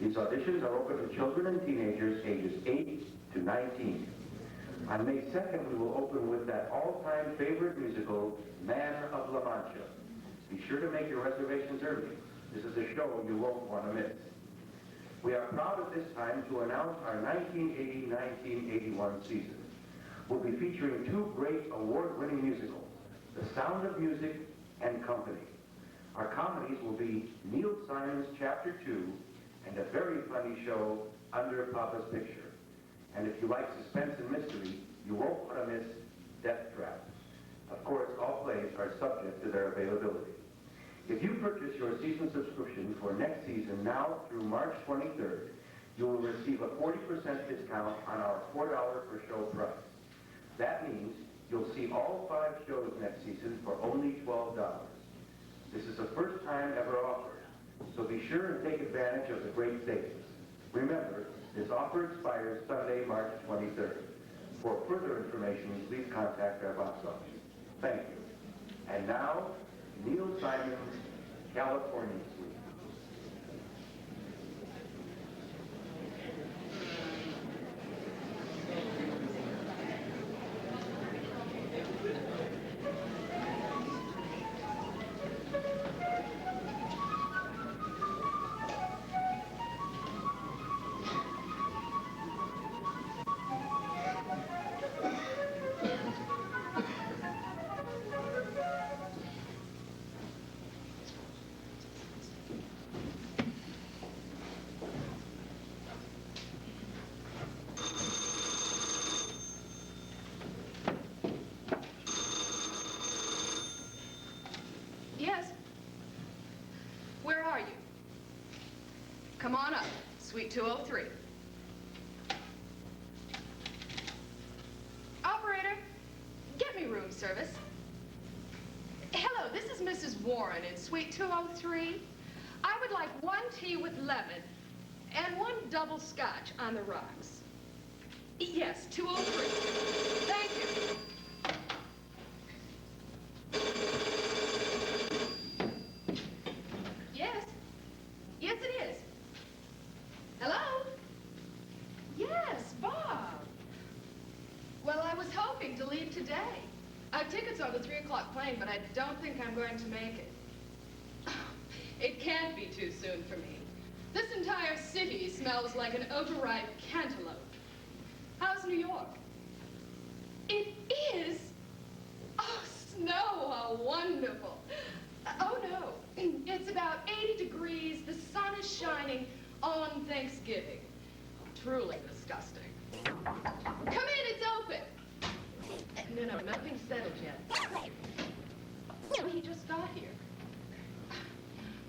These auditions are open to children and teenagers ages 8 to 19. On May 2nd, we will open with that all-time favorite musical, Man of La Mancha. Be sure to make your reservations early. This is a show you won't want to miss. We are proud at this time to announce our 1980-1981 season. We'll be featuring two great award-winning musicals, The Sound of Music and Company. Our comedies will be Neil Simon's Chapter 2 and a very funny show, Under Papa's Picture. And if you like suspense and mystery, you won't want to miss Death Trap. Of course, all plays are subject to their availability. If you purchase your season subscription for next season now through March 23rd, you will receive a 40% discount on our $4 per show price. That means you'll see all 5 shows next season for only $12. This is the first time ever offered, so be sure and take advantage of the great savings. Remember, this offer expires Sunday, March 23rd. For further information, please contact our box office. Thank you. And now, Neil Simon's California Suite. Yes. Where are you? Come on up, Suite 203. Operator, get me room service. Hello, this is Mrs. Warren in Suite 203. I would like 1 tea with lemon and 1 double scotch on the rocks. Yes, 203. Thank you. Yes. Yes, it is. Hello? Yes, Bob. Well, I was hoping to leave today. I have tickets on the 3 o'clock plane, but I don't think I'm going to make it. It can't be too soon for me. This entire city smells like an overripe cantaloupe. How's New York? It is? Oh, snow, how wonderful. Oh, no. It's about 80 degrees. The sun is shining on Thanksgiving. Truly disgusting. Come in, it's open. No, nothing's settled yet. He just got here.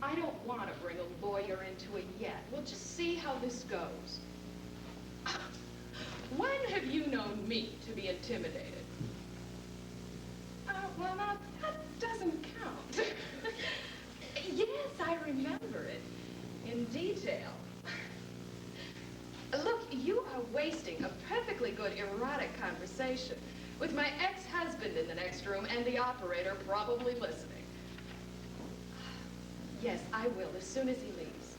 I don't want to bring a lawyer into it yet. We'll just see how this goes. When have you known me to be intimidated? Well, now, that doesn't count. Yes, I remember it. In detail. Look, you are wasting a perfectly good erotic conversation with my ex-husband in the next room and the operator probably listening. Yes, I will, as soon as he leaves.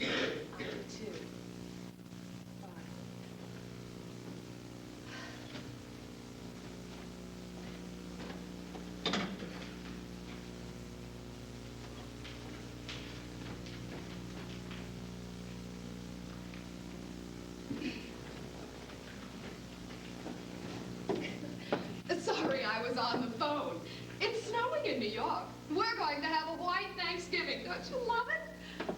I do too. Sorry, I was on the phone. It's snowing in New York. We're going to have a white Thanksgiving. Don't you love it?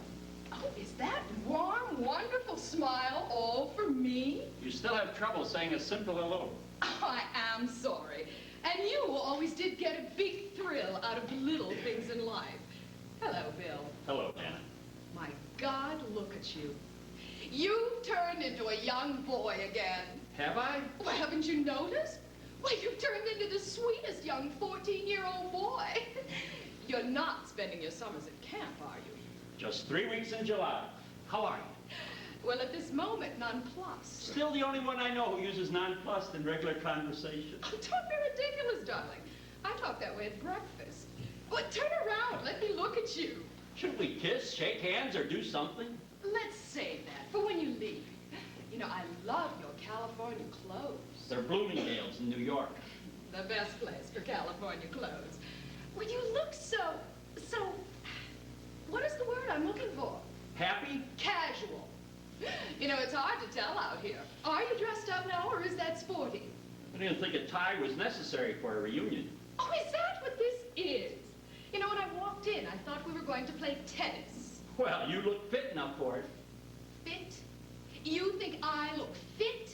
Oh, is that warm, wonderful smile all for me? You still have trouble saying a simple hello. Oh, I am sorry. And you always did get a big thrill out of little things in life. Hello, Bill. Hello, Anna. My God, look at you. You've turned into a young boy again. Have I? Well, haven't you noticed? Why, you've turned into the sweetest young 14-year-old boy. You're not spending your summers at camp, are you? Just 3 weeks in July. How are you? Well, at this moment, nonplussed. Still the only one I know who uses nonplussed in regular conversation. Oh, don't be ridiculous, darling. I talk that way at breakfast. Well, turn around. Let me look at you. Shouldn't we kiss, shake hands, or do something? Let's save that for when you leave. You know, I love your California clothes. They're Bloomingdale's in New York. The best place for California clothes. Well, you look so, what is the word I'm looking for? Happy? Casual. You know, it's hard to tell out here. Are you dressed up now, or is that sporty? I didn't think a tie was necessary for a reunion. Oh, is that what this is? You know, when I walked in, I thought we were going to play tennis. Well, you look fit enough for it. Fit? You think I look fit?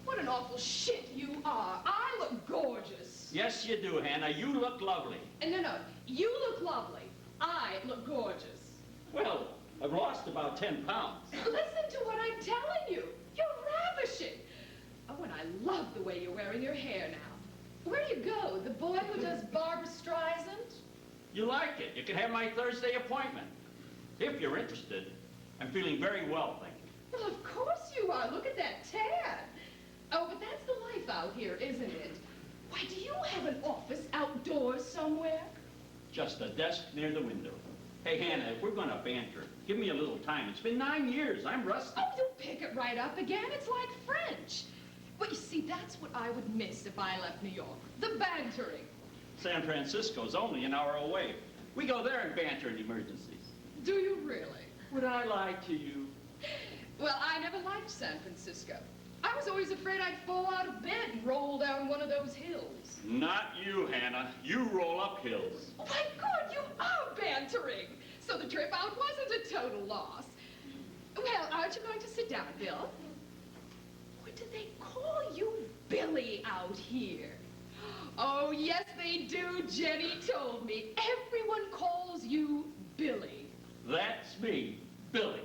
What an awful shit you are. I look gorgeous. Yes, you do, Hannah. You look lovely. And no, you look lovely. I look gorgeous. Well, I've lost about 10 pounds. Listen to what I'm telling you. You're ravishing. Oh, and I love the way you're wearing your hair now. Where do you go? The boy who does Barbra Streisand? You like it. You can have my Thursday appointment. If you're interested. I'm feeling very well, thank you. Well, of course you are. Look at that tan. Oh, but that's the life out here, isn't it? Why, do you have an office outdoors somewhere? Just a desk near the window. Hey, Hannah, if we're going to banter, give me a little time. It's been 9 years. I'm rusty. Oh, you'll pick it right up again. It's like French. Well, you see, that's what I would miss if I left New York. The bantering. San Francisco's only an hour away. We go there and banter in emergencies. Do you really? Would I lie to you? Well, I never liked San Francisco. I was always afraid I'd fall out of bed and roll down one of those hills. Not you, Hannah. You roll up hills. Oh, my God, you are bantering. So the trip out wasn't a total loss. Well, aren't you going to sit down, Bill? What do they call you, Billy, out here? Oh, yes, they do. Jenny told me. Everyone calls you Billy. That's me, Billy.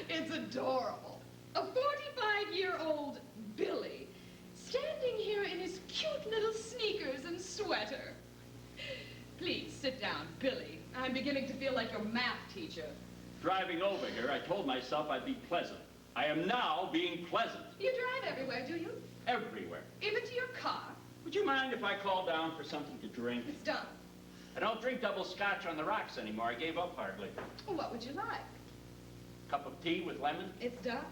It's adorable. A 45-year-old Billy standing here in his cute little sneakers and sweater. Please sit down, Billy. I'm beginning to feel like your math teacher. Driving over here, I told myself I'd be pleasant. I am now being pleasant. You drive everywhere, do you? Everywhere. Even to your car? Would you mind if I called down for something to drink? It's done. I don't drink double scotch on the rocks anymore. I gave up hard liquor. Well, what would you like? Cup of tea with lemon? It's done.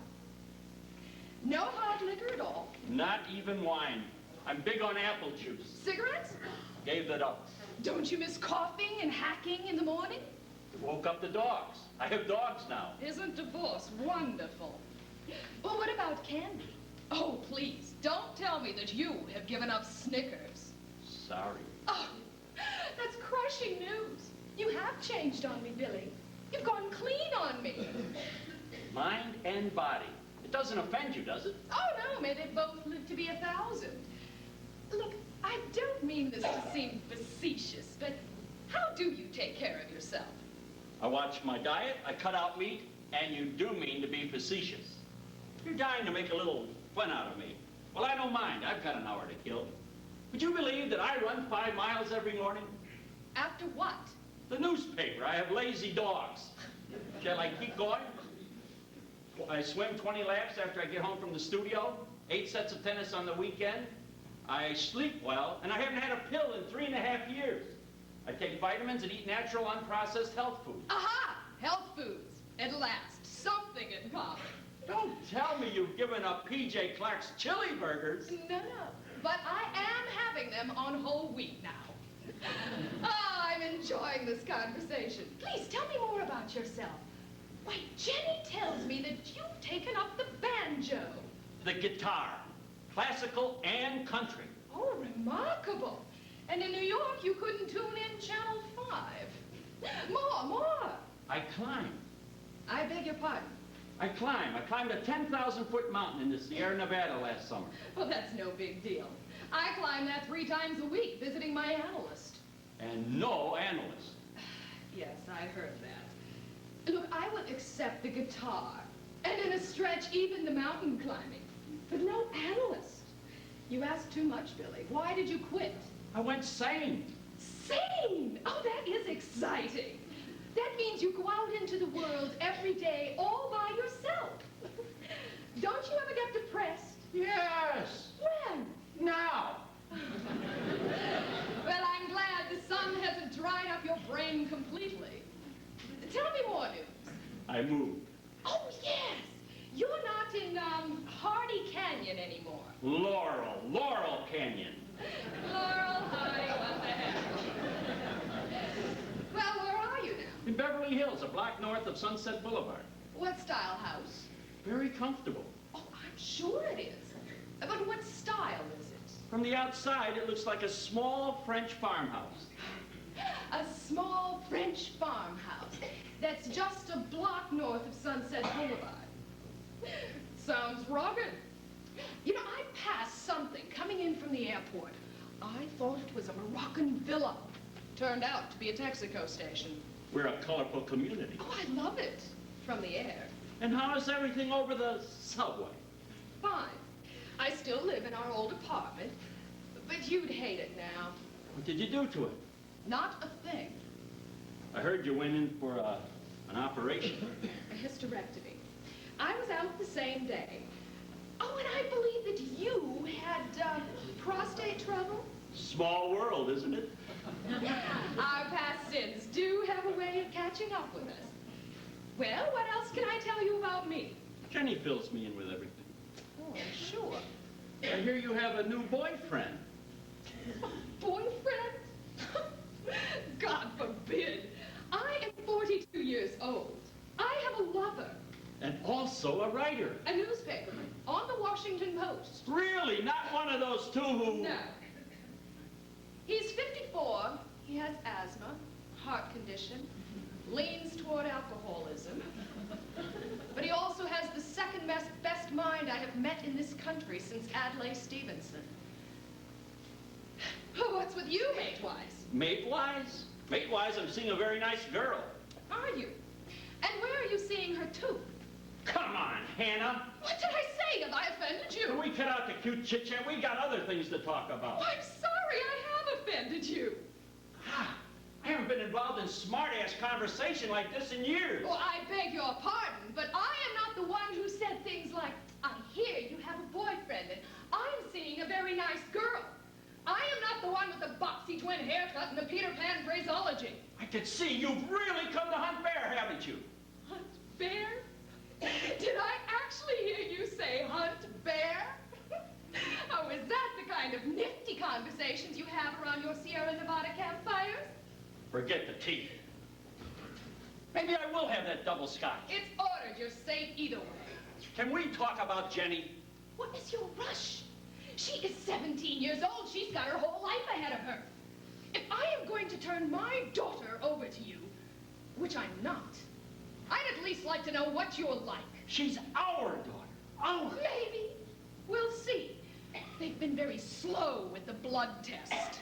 No hard liquor at all. Not even wine. I'm big on apple juice. Cigarettes? Gave that up. Don't you miss coughing and hacking in the morning? Woke up the dogs. I have dogs now. Isn't divorce wonderful? Well, what about candy? Oh, please, don't tell me that you have given up Snickers. Sorry. Oh, that's crushing news. You have changed on me, Billy. You've gone clean on me. Mind and body. It doesn't offend you, does it? Oh, no, may they both live to be 1,000. Look, I don't mean this to seem facetious, but how do you take care of yourself? I watch my diet, I cut out meat, and you do mean to be facetious. You're dying to make a little fun out of me. Well, I don't mind. I've got an hour to kill. Would you believe that I run 5 miles every morning? After what? The newspaper. I have lazy dogs. Shall I keep going? I swim 20 laps after I get home from the studio. 8 sets of tennis on the weekend. I sleep well, and I haven't had a pill in 3.5 years. I take vitamins and eat natural, unprocessed health food. Aha! Health foods. At last. Something in common. Don't tell me you've given up P.J. Clark's chili burgers. No. But I am having them on whole wheat now. Oh, I'm enjoying this conversation. Please tell me more about yourself. Why, Jenny tells me that you've taken up the banjo. The guitar. Classical and country. Oh, remarkable. And in New York, you couldn't tune in Channel 5. More. I climb. I beg your pardon. I climbed a 10,000-foot mountain in the Sierra Nevada last summer. Well, that's no big deal. I climb that 3 times a week, visiting my analyst. And no analyst. Yes, I heard that. Look, I will accept the guitar, and in a stretch, even the mountain climbing. But no analyst. You asked too much, Billy. Why did you quit? I went sane. Sane! Oh, that is exciting. That means you go out into the world every day all by yourself. Don't you ever get depressed? Yes. When? Now. Well, I'm glad the sun hasn't dried up your brain completely. Tell me more news. I moved. Oh, yes. You're not in, Hardy Canyon anymore. Laurel Canyon. Laurel, honey, what the heck? Well, where are you now? In Beverly Hills, a block north of Sunset Boulevard. What style house? Very comfortable. Oh, I'm sure it is. But what style is it? From the outside, it looks like a small French farmhouse. A small French farmhouse that's just a block north of Sunset Boulevard. Sounds rugged. You know, I passed something coming in from the airport. I thought it was a Moroccan villa. Turned out to be a Texaco station. We're a colorful community. Oh, I love it. From the air. And how is everything over the subway? Fine. I still live in our old apartment, but you'd hate it now. What did you do to it? Not a thing. I heard you went in for an operation. A hysterectomy. I was out the same day. Oh, and I believe that you had prostate trouble. Small world, isn't it? Our past sins do have a way of catching up with us. Well, what else can I tell you about me? Jenny fills me in with everything. Oh, sure. I hear you have a new boyfriend. Boyfriend? God forbid. I am 42 years old. I have a lover. And also a writer. A newspaperman on the Washington Post. Really? Not one of those two who... No. He's 54. He has asthma, heart condition, leans toward alcoholism. But he also has the second best mind I have met in this country since Adlai Stevenson. What's with you, mate-wise? Mate-wise? Mate-wise, I'm seeing a very nice girl. Are you? And where are you seeing her to? Come on, Hannah. What did I say? Have I offended you? Can we cut out the cute chit-chat? We got other things to talk about. Oh, I'm sorry. I have offended you. I haven't been involved in smart-ass conversation like this in years. Well, I beg your pardon, but I am not the one who said things like, I hear you have a boyfriend, and I'm seeing a very nice girl. I am not the one with the boxy twin haircut and the Peter Pan phraseology. I can see you've really come to hunt bear, haven't you? Hunt bear? Did I actually hear you say hunt bear? Oh, is that the kind of nifty conversations you have around your Sierra Nevada campfires? Forget the teeth. Maybe I will have that double scotch. It's ordered. You're safe either way. Can we talk about Jenny? What is your rush? She is 17 years old. She's got her whole life ahead of her. If I am going to turn my daughter over to you, which I'm not, I'd at least like to know what you're like. She's our daughter. Our. Maybe. We'll see. They've been very slow with the blood test.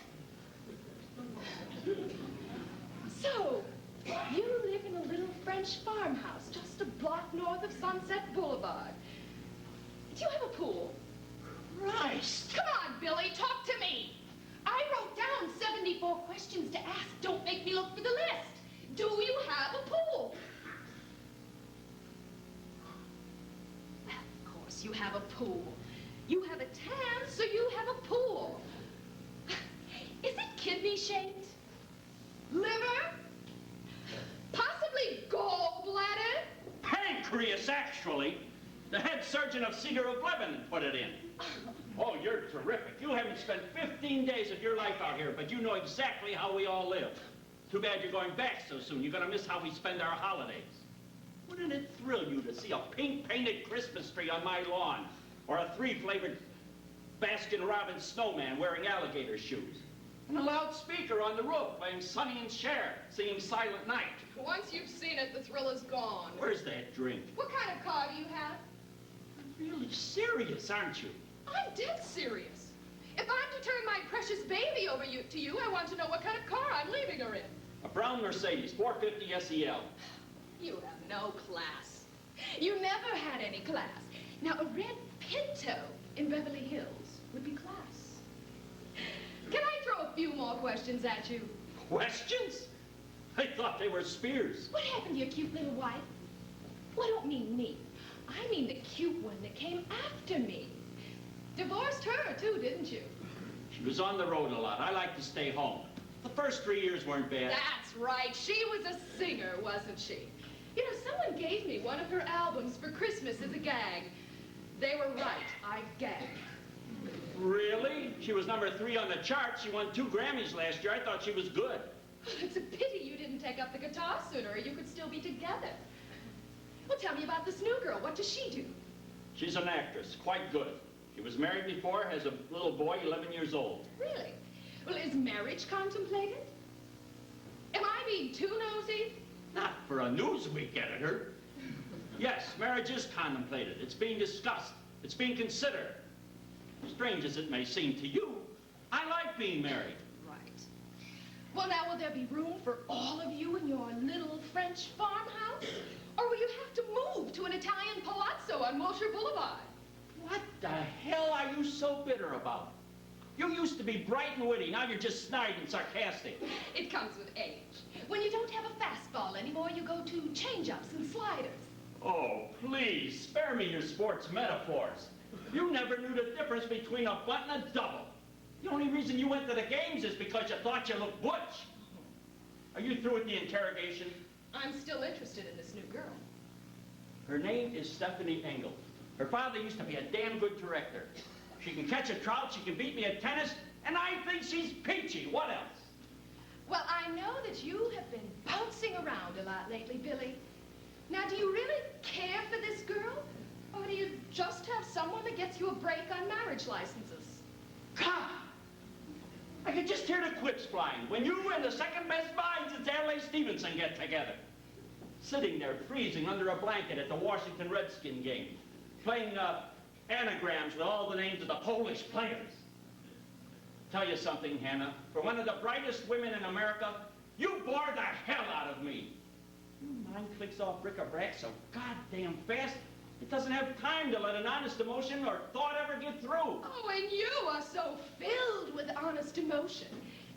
So, you live in a little French farmhouse just a block north of Sunset Boulevard. Do you have a pool? Christ! Come on, Billy, talk to me. I wrote down 74 questions to ask. Don't make me look for the list. Do you have a pool? Well, of course you have a pool. You have a tan, so you have a pool. Is it kidney-shaped? Liver? Possibly gallbladder? Pancreas, actually. The head surgeon of Cedar of Lebanon put it in. Oh, you're terrific. You haven't spent 15 days of your life out here, but you know exactly how we all live. Too bad you're going back so soon. You're going to miss how we spend our holidays. Wouldn't it thrill you to see a pink-painted Christmas tree on my lawn? Or a 3-flavored Baskin-Robbins snowman wearing alligator shoes? And a loudspeaker on the roof playing Sonny and Cher, singing Silent Night. Once you've seen it, the thrill is gone. Where's that drink? What kind of car do you have? You're really serious, aren't you? I'm dead serious. If I'm to turn my precious baby over to you, I want to know what kind of car I'm leaving her in. A brown Mercedes, 450 SEL. You have no class. You never had any class. Now, a red Pinto in Beverly Hills would be class. Can I throw a few more questions at you? Questions? I thought they were spears. What happened to your cute little wife? Well, I don't mean me. I mean the cute one that came after me. Divorced her, too, didn't you? She was on the road a lot. I like to stay home. The first 3 years weren't bad. That's right. She was a singer, wasn't she? You know, someone gave me one of her albums for Christmas as a gag. They were right. I gagged. Really? She was number 3 on the charts. She won 2 Grammys last year. I thought she was good. It's a pity you didn't take up the guitar sooner, or you could still be together. Well, tell me about this new girl. What does she do? She's an actress, quite good. She was married before, has a little boy, 11 years old. Really? Well, is marriage contemplated? Am I being too nosy? Not for a Newsweek editor. Yes, marriage is contemplated. It's being discussed. It's being considered. Strange as it may seem to you, I like being married. Right. Well, now, will there be room for all of you in your little French farmhouse? Or will you have to move to an Italian palazzo on Wilshire Boulevard? What the hell are you so bitter about? You used to be bright and witty. Now you're just snide and sarcastic. It comes with age. When you don't have a fastball anymore, you go to change-ups and sliders. Oh, please, spare me your sports metaphors. You never knew the difference between a bunt and a double. The only reason you went to the games is because you thought you looked butch. Are you through with the interrogation? I'm still interested in this new girl. Her name is Stephanie Engel. Her father used to be a damn good director. She can catch a trout, she can beat me at tennis, and I think she's peachy. What else? Well, I know that you have been bouncing around a lot lately, Billy. Now, do you really care for this girl? Or do you just have someone that gets you a break on marriage licenses? God! I could just hear the quips flying when you and the second best minds at L.A. Stevenson get together. Sitting there freezing under a blanket at the Washington Redskin game, playing anagrams with all the names of the Polish players. Tell you something, Hannah. For one of the brightest women in America, you bore the hell out of me. Your mind clicks off bric-a-brac so goddamn fast, it doesn't have time to let an honest emotion or thought ever get through. Oh, and you are so filled with honest emotion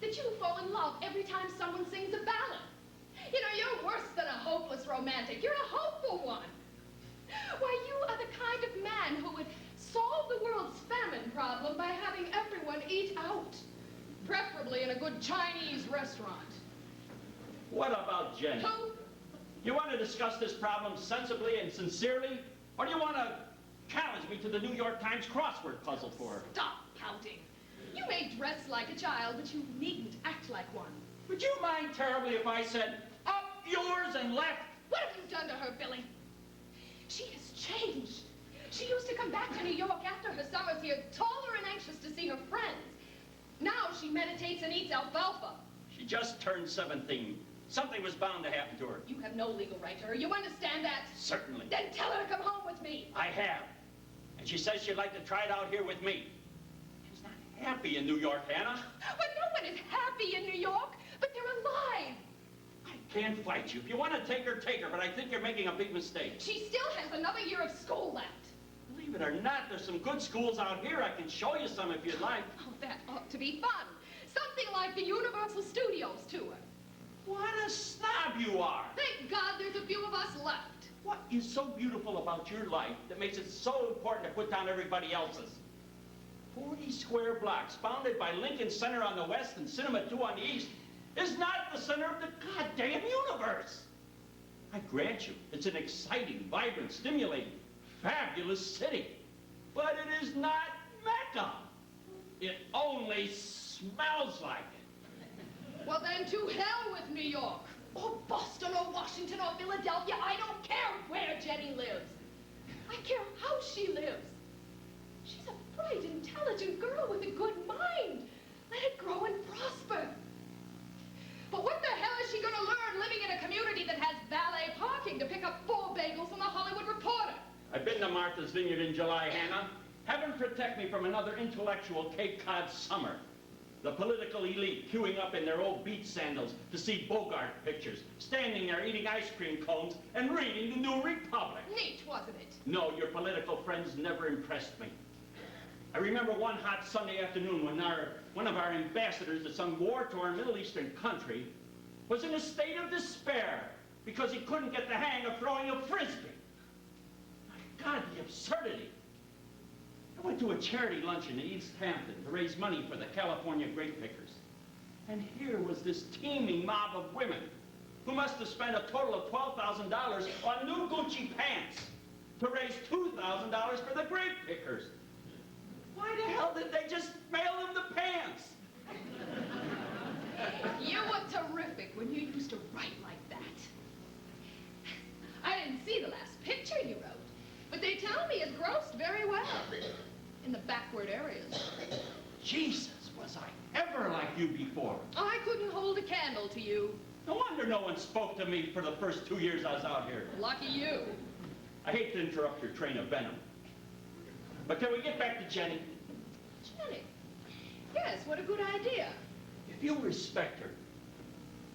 that you fall in love every time someone sings a ballad. You know, you're worse than a hopeless romantic. You're a hopeful one. Why, you are the kind of man who would solve the world's famine problem by having everyone eat out, preferably in a good Chinese restaurant. What about Jenny? Who? You want to discuss this problem sensibly and sincerely? Or do you want to challenge me to the New York Times crossword puzzle for her? Stop pouting. You may dress like a child, but you needn't act like one. Would you mind terribly if I said, up yours and left? What have you done to her, Billy? She has changed. She used to come back to New York after her summers here, taller and anxious to see her friends. Now she meditates and eats alfalfa. She just turned 17. Something was bound to happen to her. You have no legal right to her. You understand that? Certainly. Then tell her to come home with me. I have. And she says she'd like to try it out here with me. She's not happy in New York, Hannah. But no one is happy in New York, but they're alive. I can't fight you. If you want to take her, but I think you're making a big mistake. She still has another year of school left. Believe it or not, there's some good schools out here. I can show you some if you'd like. Oh, that ought to be fun. Something like the Universal Studios tour. What a snob you are. Thank God there's a few of us left. What is so beautiful about your life that makes it so important to put down everybody else's? 40 square blocks, bounded by Lincoln Center on the west and Cinema 2 on the east, is not the center of the goddamn universe. I grant you, it's an exciting, vibrant, stimulating, fabulous city. But it is not Mecca. It only smells like it. Well, then to hell with New York, or Boston, or Washington, or Philadelphia. I don't care where Jenny lives. I care how she lives. She's a bright, intelligent girl with a good mind. Let it grow and prosper. But what the hell is she going to learn living in a community that has valet parking to pick up 4 bagels from the Hollywood Reporter? I've been to Martha's Vineyard in July, Hannah. Heaven protect me from another intellectual Cape Cod summer. The political elite queuing up in their old beach sandals to see Bogart pictures, standing there eating ice cream cones and reading the New Republic. Neat, wasn't it? No, your political friends never impressed me. I remember one hot Sunday afternoon when one of our ambassadors to some war-torn Middle Eastern country was in a state of despair because he couldn't get the hang of throwing a frisbee. My God, the absurdity. I went to a charity luncheon in East Hampton to raise money for the California grape pickers. And here was this teeming mob of women who must have spent a total of $12,000 on new Gucci pants to raise $2,000 for the grape pickers. Why the hell did they just mail them the pants? You were terrific when you used to write like that. I didn't see the last picture you wrote, but they tell me it grossed very well in the backward areas. Jesus, was I ever like you before? I couldn't hold a candle to you. No wonder no one spoke to me for the first 2 years I was out here. Lucky you. I hate to interrupt your train of venom. But can we get back to Jenny? Jenny? Yes, what a good idea. If you respect her,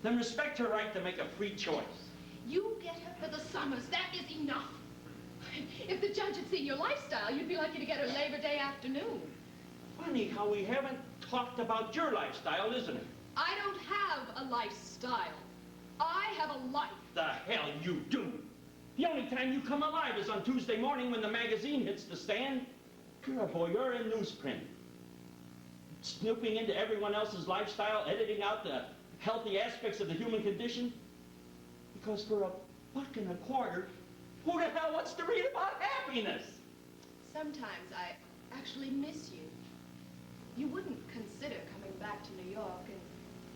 then respect her right to make a free choice. You get her for the summers. That is enough. If the judge had seen your lifestyle, you'd be lucky to get her Labor Day afternoon. Funny how we haven't talked about your lifestyle, isn't it? I don't have a lifestyle. I have a life. The hell you do. The only time you come alive is on Tuesday morning when the magazine hits the stand. You're a voyeur in newsprint. Snooping into everyone else's lifestyle, editing out the healthy aspects of the human condition. Because for $1.25, who the hell wants to read about happiness? Sometimes I actually miss you. You wouldn't consider coming back to New York and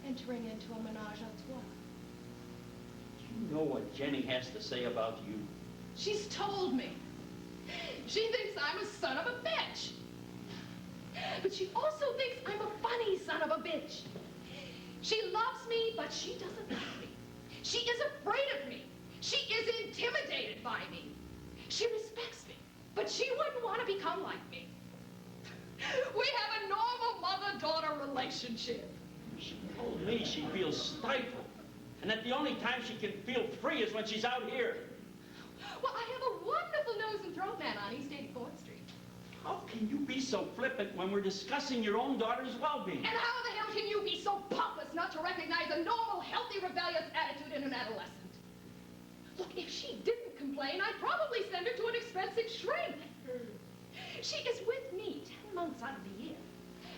entering into a menage a trois. You know what Jenny has to say about you? She's told me. She thinks I'm a son of a bitch. But she also thinks I'm a funny son of a bitch. She loves me, but she doesn't love me. She is afraid of me. She is intimidated by me. She respects me, but she wouldn't want to become like me. We have a normal mother-daughter relationship. She told me she feels stifled, and that the only time she can feel free is when she's out here. Well, I have a wonderful nose and throat man on East 84th Street. How can you be so flippant when we're discussing your own daughter's well-being? And how the hell can you be so pompous not to recognize a normal, healthy, rebellious attitude in an adolescent? Look, if she didn't complain, I'd probably send her to an expensive shrink. She is with me 10 months out of the year.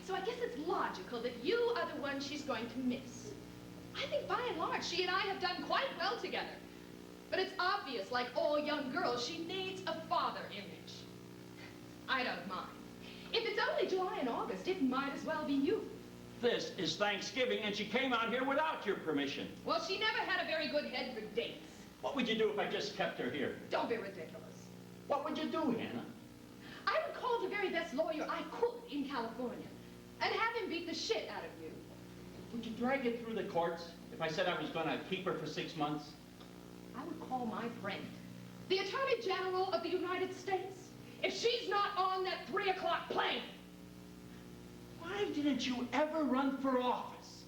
So I guess it's logical that you are the one she's going to miss. I think by and large, she and I have done quite well together. But it's obvious, like all young girls, she needs a father image. I don't mind. If it's only July and August, it might as well be you. This is Thanksgiving, and she came out here without your permission. Well, she never had a very good head for dates. What would you do if I just kept her here? Don't be ridiculous. What would you do, Hannah? I would call the very best lawyer I could in California and have him beat the shit out of you. Would you drag it through the courts if I said I was going to keep her for 6 months? I would call my friend, the Attorney General of the United States, if she's not on that 3 o'clock plane. Why didn't you ever run for office?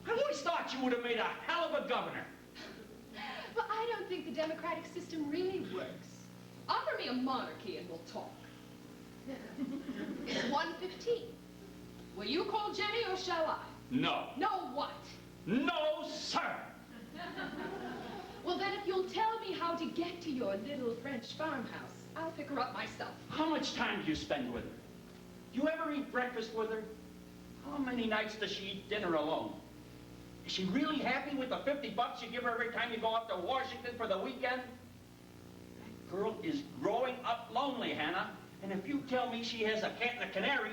I always thought you would have made a hell of a governor. Well, I don't think the democratic system really works. Offer me a monarchy and we'll talk. It's 1:15. Will you call Jenny or shall I? No. No what? No, sir. Well, then if you'll tell me how to get to your little French farmhouse, I'll pick her up myself. How much time do you spend with her? Do you ever eat breakfast with her? How many nights does she eat dinner alone? Is she really happy with the $50 you give her every time you go up to Washington for the weekend? That girl is growing up lonely, Hannah. And if you tell me she has a cat and a canary,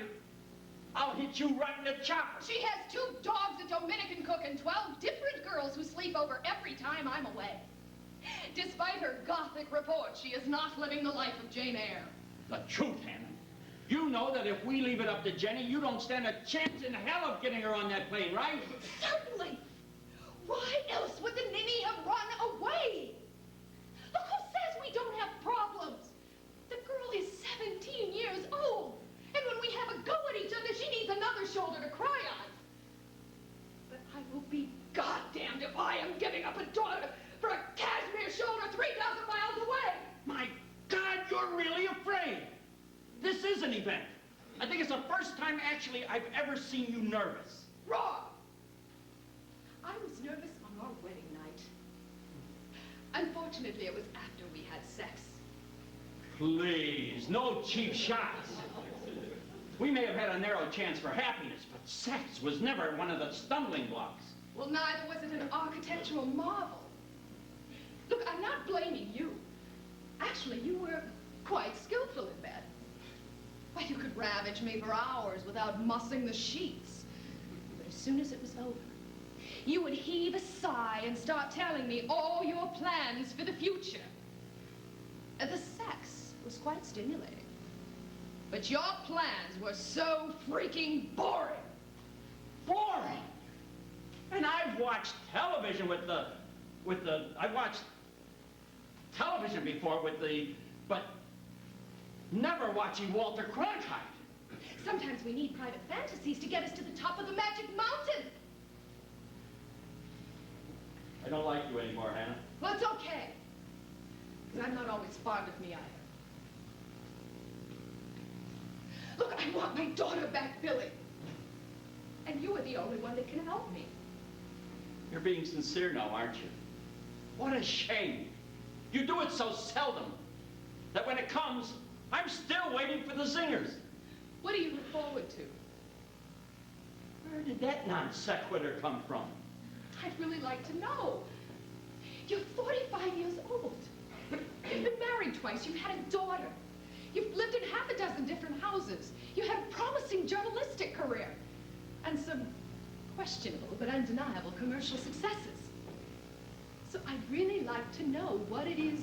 I'll hit you right in the chopper. She has 2 dogs, a Dominican cook, and 12 different girls who sleep over every time I'm away. Despite her gothic report, she is not living the life of Jane Eyre. The truth, Hannah. You know that if we leave it up to Jenny, you don't stand a chance in hell of getting her on that plane, right? Certainly. Why else would the ninny have run away? Look who says we don't have problems. The girl is 17 years old. And when we have a go at each other, she needs another shoulder to cry on. But I will be goddamned if I am giving up a daughter for a cashmere shoulder 3,000 miles away. My God, you're really afraid. This is an event. I think it's the first time, actually, I've ever seen you nervous. Wrong. I was nervous on our wedding night. Unfortunately, it was after we had sex. Please, no cheap shots. We may have had a narrow chance for happiness, but sex was never one of the stumbling blocks. Well, neither was it an architectural marvel. Look, I'm not blaming you. Actually, you were quite skillful in bed. Why, you could ravage me for hours without mussing the sheets. But as soon as it was over, you would heave a sigh and start telling me all your plans for the future. The sex was quite stimulating. But your plans were so freaking boring. Boring! And I've watched television I've watched television before but never watching Walter Cronkite. Sometimes we need private fantasies to get us to the top of the magic mountain. I don't like you anymore, Hannah. Well, it's okay. Because I'm not always fond of me either. Look, I want my daughter back, Billy. And you are the only one that can help me. You're being sincere now, aren't you? What a shame. You do it so seldom that when it comes, I'm still waiting for the zingers. What do you look forward to? Where did that non sequitur come from? I'd really like to know. You're 45 years old. You've been married twice. You've had a daughter. You've lived in half a dozen different houses. You had a promising journalistic career. And some questionable but undeniable commercial successes. So I'd really like to know what it is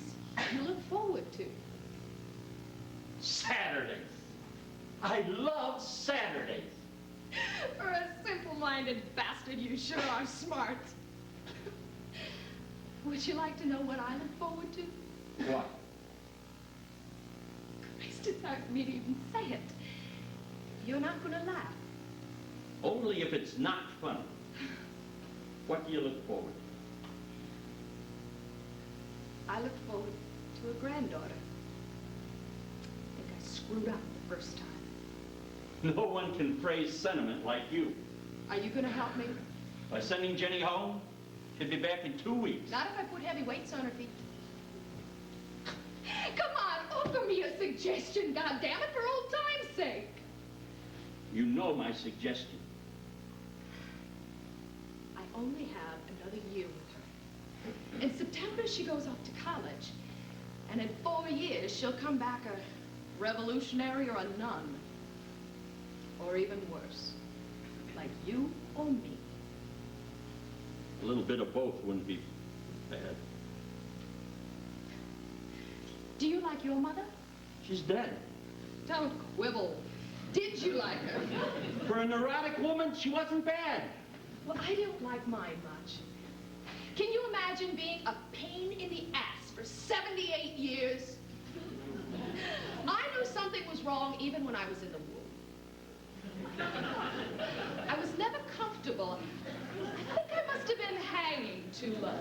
you look forward to. Saturdays. I love Saturdays. For a simple-minded bastard, you sure are smart. Would you like to know what I look forward to? What? Christ, it's hard for me to even say it. You're not going to laugh. Only if it's not funny. What do you look forward to? I look forward to a granddaughter. I think I screwed up the first time. No one can phrase sentiment like you. Are you going to help me? By sending Jenny home, she'll be back in 2 weeks. Not if I put heavy weights on her feet. Come on, offer me a suggestion, goddammit, for old time's sake. You know my suggestion. I only have another year with her. In September, she goes off to college. And in 4 years, she'll come back a revolutionary or a nun. Or even worse, like you or me. A little bit of both wouldn't be bad. Do you like your mother? She's dead. Don't quibble. Did you like her? For a neurotic woman, she wasn't bad. Well, I don't like mine much. Can you imagine being a pain in the ass for 78 years? I knew something was wrong even when I was in the womb. I was never comfortable. I think I must have been hanging too low.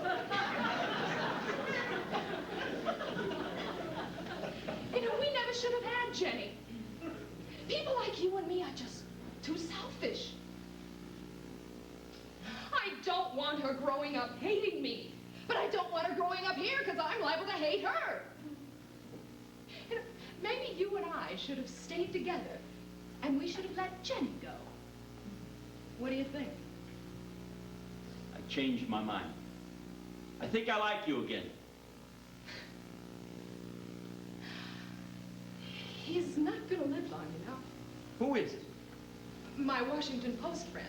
You know, we never should have had Jenny. People like you and me are just too selfish. I don't want her growing up hating me, but I don't want her growing up here because I'm liable to hate her. You know, maybe you and I should have stayed together, and we should have let Jenny go. What do you think? I changed my mind. I think I like you again. He's not going to live long, you know. Who is it? My Washington Post friend.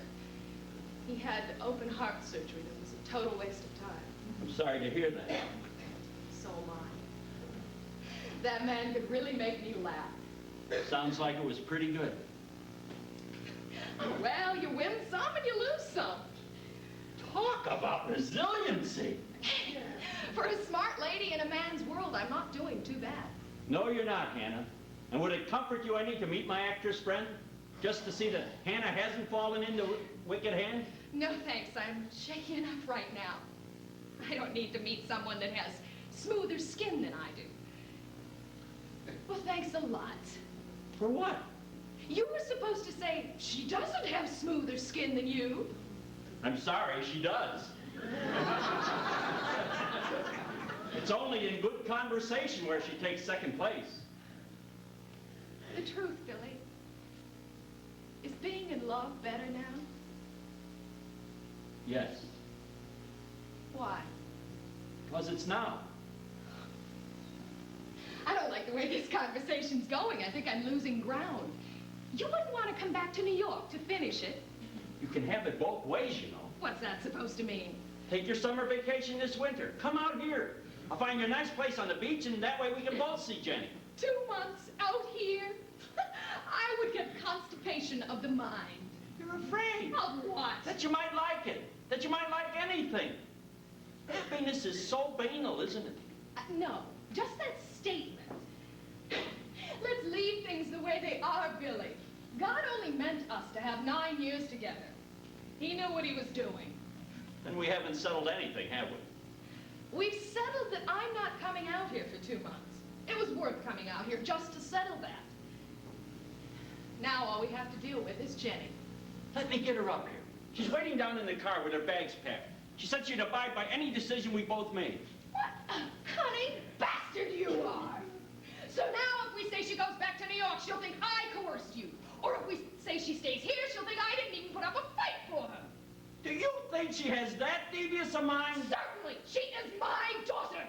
He had open heart surgery that was a total waste of time. I'm sorry to hear that. So am I. That man could really make me laugh. Sounds like it was pretty good. Well, you win some and you lose some. Talk about resiliency. For a smart lady in a man's world, I'm not doing too bad. No, you're not, Hannah. And would it comfort you any to meet my actress friend? Just to see that Hannah hasn't fallen into wicked hands? No, thanks. I'm shaky enough right now. I don't need to meet someone that has smoother skin than I do. Well, thanks a lot. For what? You were supposed to say she doesn't have smoother skin than you. I'm sorry, she does. It's only in good conversation where she takes second place. The truth, Billy. Is being in love better now? Yes, Why? because it's now. I don't like the way this conversation's going. I think I'm losing ground. You wouldn't want to come back to New York to finish it. You can have it both ways, you know. What's that supposed to mean? Take your summer vacation this winter. Come out here. I'll find you a nice place on the beach, and that way we can both see Jenny. 2 months out here? I would get constipation of the mind. You're afraid. Of what? That you might like it. That you might like anything. Happiness is so banal, isn't it? No, just that statement. Let's leave things the way they are, Billy. God only meant us to have 9 years together. He knew what he was doing. And we haven't settled anything, have we? We've settled that I'm not coming out here for 2 months. It was worth coming out here just to settle that. Now all we have to deal with is Jenny. Let me get her up here. She's waiting down in the car with her bags packed. She said she'd abide by any decision we both made. What a cunning bastard you are! So now if we say she goes back to New York, she'll think I coerced you. Or if we say she stays here, she'll think I didn't even put up a fight for her. Do you think she has that devious a mind? Certainly, she is my daughter.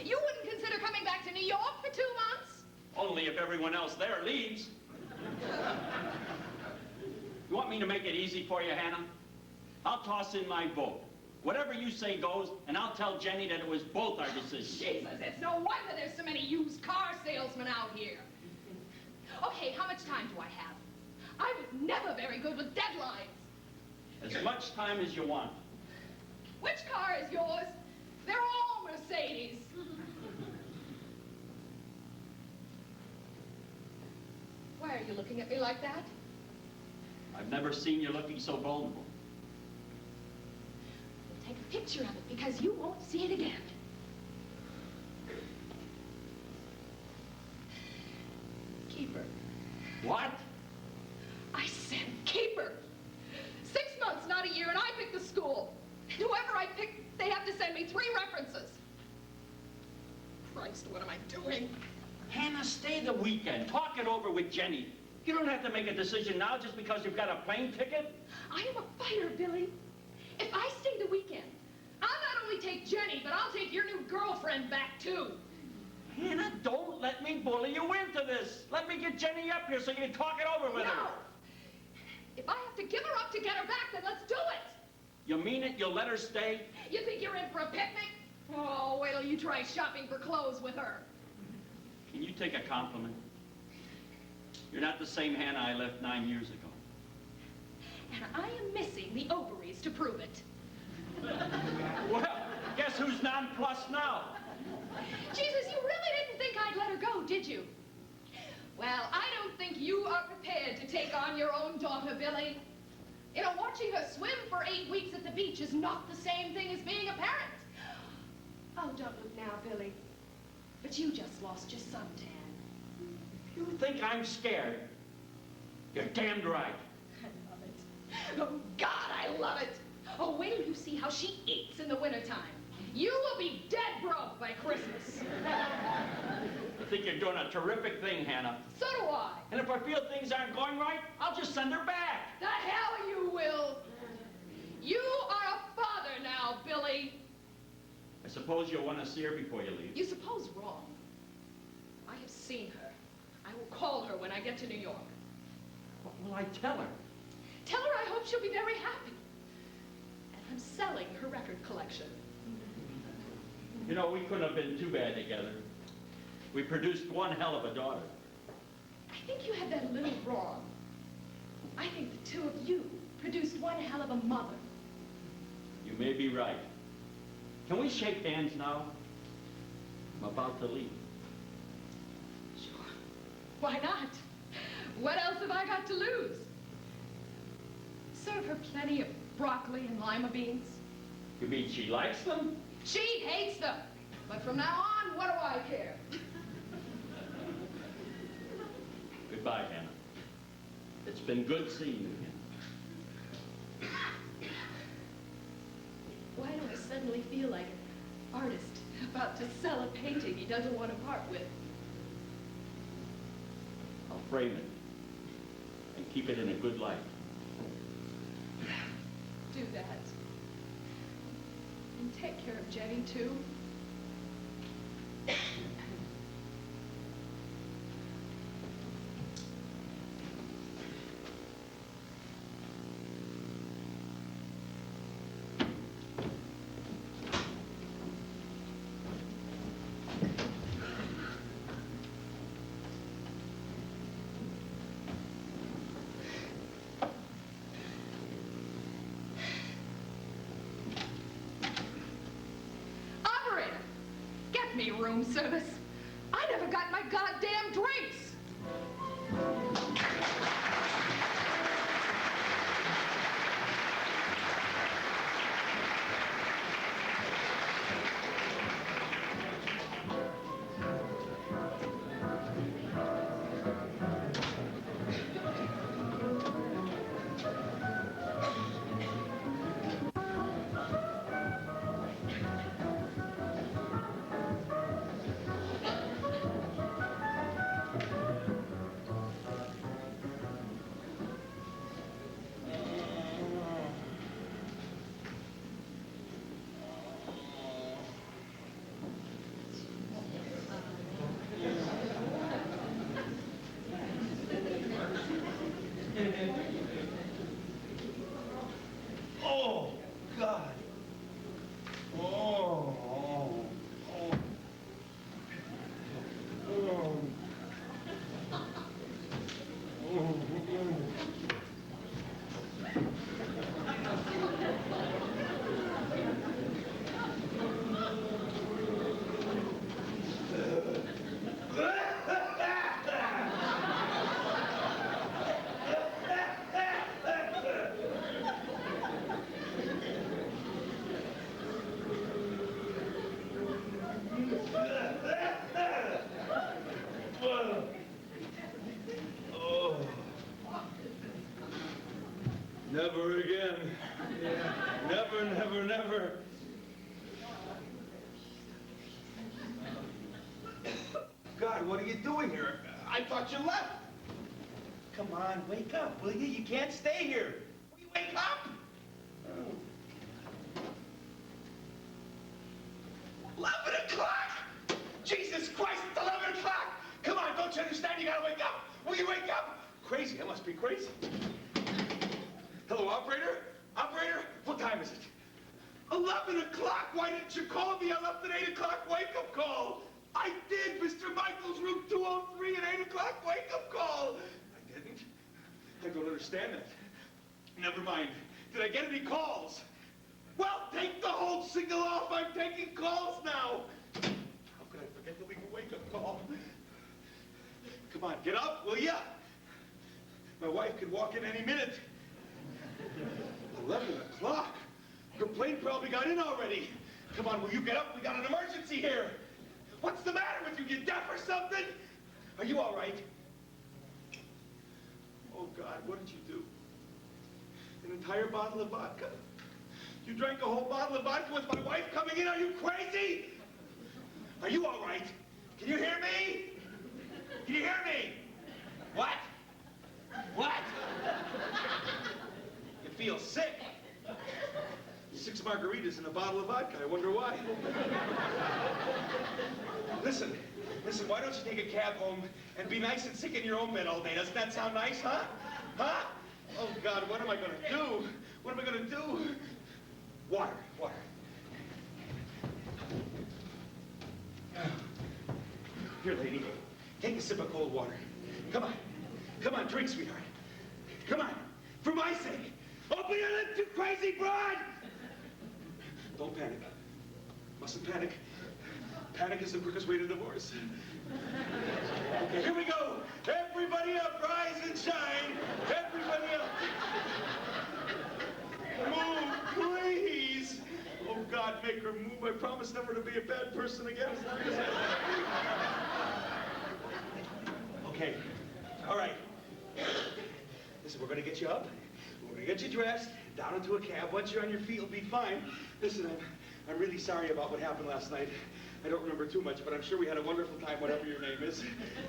You wouldn't consider coming back to New York for 2 months? Only if everyone else there leaves. You want me to make it easy for you, Hannah? I'll toss in my vote. Whatever you say goes, and I'll tell Jenny that it was both our decisions. Jesus, it's no wonder there's so many used car salesmen out here. Okay, how much time do I have? I was never very good with deadlines. As much time as you want. Which car is yours? They're all Mercedes. Why are you looking at me like that? I've never seen you looking so vulnerable. We'll take a picture of it because you won't see it again. Keep her. What? I said keep her. 6 months, not a year, and I picked the school. And whoever I pick, they have to send me 3 references. Christ, what am I doing? Hannah, stay the weekend. Talk it over with Jenny. You don't have to make a decision now just because you've got a plane ticket. I am a fighter, Billy. If I stay the weekend, I'll not only take Jenny, but I'll take your new girlfriend back, too. Hannah, don't let me bully you into this. Let me get Jenny up here so you can talk it over with No. her. If I have to give her up to get her back, then let's do it. You mean it? You'll let her stay? You think you're in for a picnic? Oh, wait till you try shopping for clothes with her. Can you take a compliment? You're not the same Hannah I left 9 years ago. And I am missing the ovaries to prove it. Well, guess who's nonplussed now? Jesus, you really didn't think I'd let her go, did you? Well, I don't think you are prepared to take on your own daughter, Billy. You know, watching her swim for 8 weeks at the beach is not the same thing as being a parent. Oh, don't look now, Billy. But you just lost your suntan. You think I'm scared? You're damned right. I love it. Oh, God, I love it. Oh, wait till you see how she eats in the wintertime. You will be dead broke by Christmas. I think you're doing a terrific thing, Hannah. So do I. And if I feel things aren't going right, I'll just send her back. The hell you will. You are a father now, Billy. I suppose you'll want to see her before you leave. You suppose wrong. I have seen her. I will call her when I get to New York. What will I tell her? Tell her I hope she'll be very happy. And I'm selling her record collection. You know, we couldn't have been too bad together. We produced one hell of a daughter. I think you have that a little wrong. I think the two of you produced one hell of a mother. You may be right. Can we shake hands now? I'm about to leave. Sure. Why not? What else have I got to lose? Serve her plenty of broccoli and lima beans. You mean she likes them? She hates them. But from now on, what do I care? Goodbye, Hannah. It's been good seeing you again. Why do I suddenly feel like an artist about to sell a painting he doesn't want to part with? frame it and keep it in a good light. Do that. And take care of Jenny, too. Me room service. I never got my goddamn drinks. Oh, God. Oh, oh, oh. Oh. Never again. Never, never, never. God, what are you doing here? I thought you left. Come on, wake up, will you? You can't stay here. Will you wake up? 11 o'clock! Jesus Christ, it's 11 o'clock! Come on, don't you understand? You gotta wake up. Will you wake up? Crazy, I must be crazy. Hello, operator? Operator, what time is it? 11 o'clock? Why didn't you call me? I left an 8 o'clock wake-up call. I did, Mr. Michaels, room 203, an 8 o'clock wake-up call. I didn't? I don't understand that. Never mind. Did I get any calls? Well, take the whole signal off. I'm taking calls now. How could I forget to leave a wake-up call? Come on, get up, will ya? My wife could walk in any minute. 11 o'clock? Her plane probably got in already. Come on, will you get up? We got an emergency here. What's the matter with you? You deaf or something? Are you all right? Oh, God, what did you do? An entire bottle of vodka? You drank a whole bottle of vodka with my wife coming in? Are you crazy? Are you all right? Can you hear me? Can you hear me? What? What? You feel sick? 6 margaritas and a bottle of vodka. I wonder why. Listen, why don't you take a cab home and be nice and sick in your own bed all day? Doesn't that sound nice, huh? Huh? Oh, God, what am I gonna do? What am I gonna do? Water. Here, lady, take a sip of cold water. Come on, drink, sweetheart. Come on, for my sake. Open your lips, you crazy broad! Don't panic. Mustn't panic. Panic is the quickest way to divorce. Okay, here we go. Everybody up, rise and shine. Everybody up. Move, please. Oh, God, make her move. I promise never to be a bad person again. Okay, all right. Listen, we're gonna get you up. We're gonna get you dressed, down into a cab. Once you're on your feet, you'll be fine. Listen, I'm really sorry about what happened last night. I don't remember too much, but I'm sure we had a wonderful time, whatever your name is.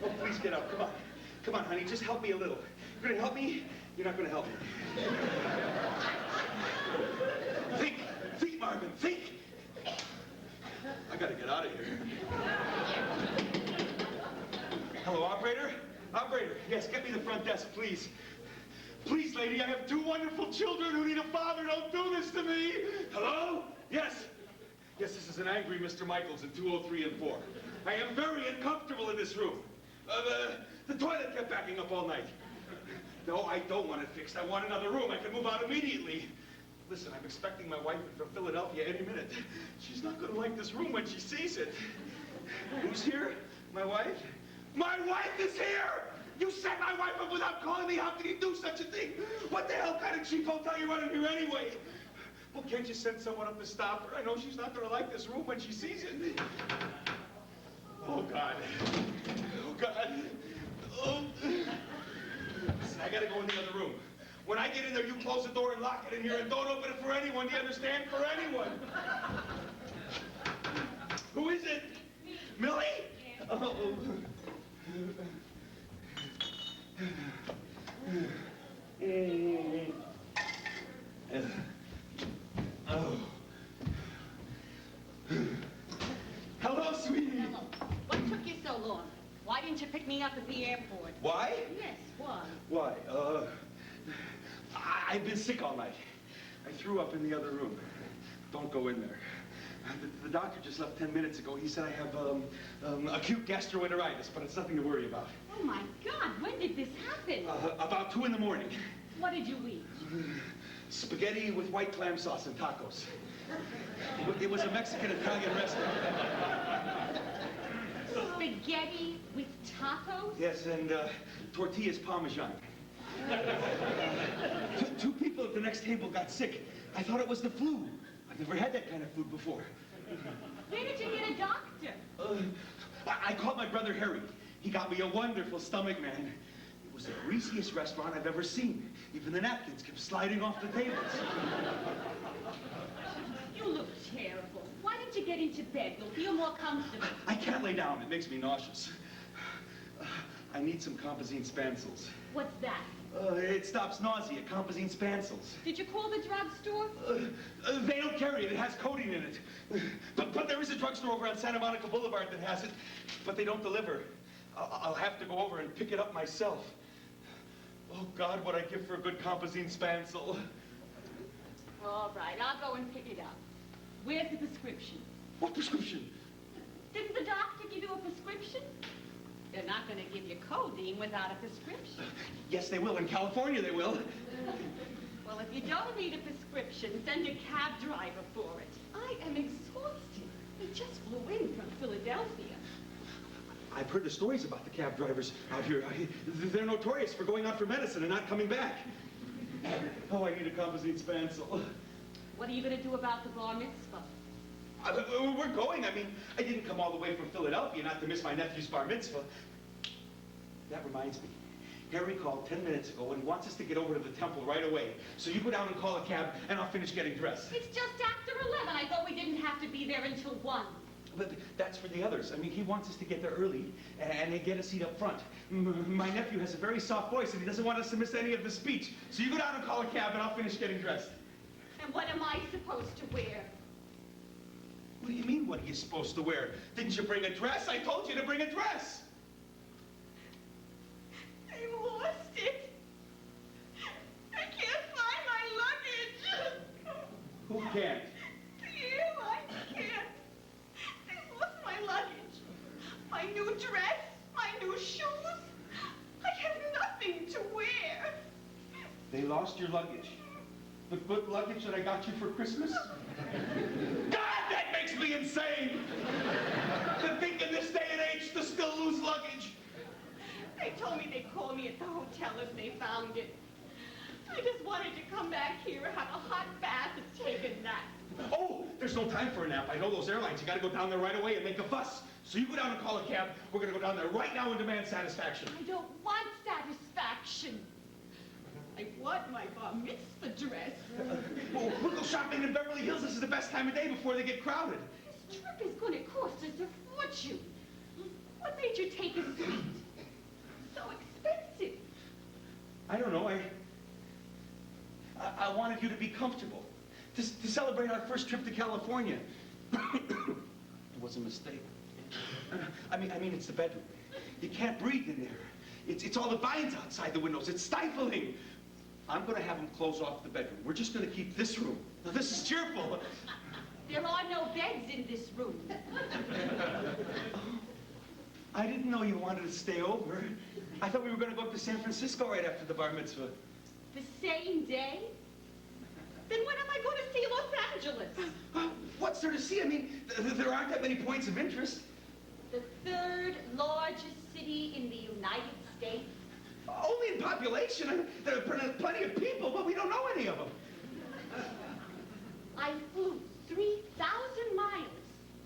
Oh, please get up, come on. Come on, honey, just help me a little. You're gonna help me? You're not gonna help me. Think, Marvin, think. I gotta get out of here. Hello, operator? Operator, yes, get me the front desk, please. Please, lady, I have 2 wonderful children who need a father. Don't do this to me. Hello? Yes. Yes, this is an angry Mr. Michaels in 203 and 4. I am very uncomfortable in this room. The toilet kept backing up all night. No, I don't want it fixed. I want another room. I can move out immediately. Listen, I'm expecting my wife from Philadelphia any minute. She's not going to like this room when she sees it. Who's here? My wife? My wife is here! You set my wife up without calling me. How can you do such a thing? What the hell kind of cheap hotel you running here anyway? Well, can't you send someone up to stop her? I know she's not going to like this room when she sees it. Oh, God. Oh, God. Oh. Listen, I got to go in the other room. When I get in there, you close the door and lock it in here and don't open it for anyone. Do you understand? For anyone. Who is it? Millie? Oh. Oh. Hello, sweetie. Hello. What took you so long? Why didn't you pick me up at the airport? Why? Yes, why? Why? I've been sick all night. I threw up in the other room. Don't go in there. The doctor just left 10 minutes ago. He said I have acute gastroenteritis, but it's nothing to worry about. Oh, my God. When did this happen? About 2 in the morning. What did you eat? Spaghetti with white clam sauce and tacos. It was a Mexican-Italian restaurant. Spaghetti with tacos? Yes, and tortillas Parmesan. Two people at the next table got sick. I thought it was the flu. I've never had that kind of food before. Where did you get a doctor? I called my brother Harry. He got me a wonderful stomach, man. It was the greasiest restaurant I've ever seen. Even the napkins kept sliding off the tables. You look terrible. Why don't you get into bed? You'll feel more comfortable. I can't lay down. It makes me nauseous. I need some Compazine Spancels. What's that? It stops nausea, Compazine Spancels. Did you call the drugstore? They don't carry it. It has codeine in it. But there is a drugstore over on Santa Monica Boulevard that has it, but they don't deliver. I'll have to go over and pick it up myself. Oh, God, what I'd give for a good Compazine Spancel. All right, I'll go and pick it up. Where's the prescription? What prescription? Didn't the doctor give you a prescription? They're not going to give you codeine without a prescription. Yes, they will. In California, they will. Well, if you don't need a prescription, send a cab driver for it. I am exhausted. We just flew in from Philadelphia. I've heard the stories about the cab drivers out here. They're notorious for going out for medicine and not coming back. Oh, I need a Compazine Spancel. What are you going to do about the bar mitzvah? We're going. I mean, I didn't come all the way from Philadelphia not to miss my nephew's bar mitzvah. That reminds me. Harry called 10 minutes ago and he wants us to get over to the temple right away. So you go down and call a cab and I'll finish getting dressed. It's just after 11. I thought we didn't have to be there until 1. But that's for the others. I mean, he wants us to get there early and get a seat up front. My nephew has a very soft voice and he doesn't want us to miss any of the speech. So you go down and call a cab and I'll finish getting dressed. And what am I supposed to wear? What do you mean, what are you supposed to wear? Didn't you bring a dress? I told you to bring a dress. I lost it. I can't find my luggage. Who can't? You, I can't. I lost my luggage. My new dress, my new shoes. I have nothing to wear. They lost your luggage. The good luggage that I got you for Christmas? God, that makes me insane! To think in this day and age to still lose luggage. They told me they'd call me at the hotel if they found it. I just wanted to come back here, have a hot bath, and take a nap. Oh, there's no time for a nap. I know those airlines. You gotta go down there right away and make a fuss. So you go down and call a cab. We're gonna go down there right now and demand satisfaction. I don't want satisfaction. I want my bar mitzvah dress. We'll go shopping in Beverly Hills. This is the best time of day before they get crowded. This trip is going to cost us a fortune. What made you take a suite? So expensive. I don't know. I wanted you to be comfortable. To celebrate our first trip to California. It was a mistake. I mean, it's the bedroom. You can't breathe in there. It's all the vines outside the windows. It's stifling. I'm going to have them close off the bedroom. We're just going to keep this room. Now, this is cheerful. There are no beds in this room. I didn't know you wanted to stay over. I thought we were going to go up to San Francisco right after the bar mitzvah. The same day? Then when am I going to see Los Angeles? What's there to see? I mean, there aren't that many points of interest. The third largest city in the United States? Only in population. I mean, there are plenty of people, but we don't know any of them. I flew 3,000 miles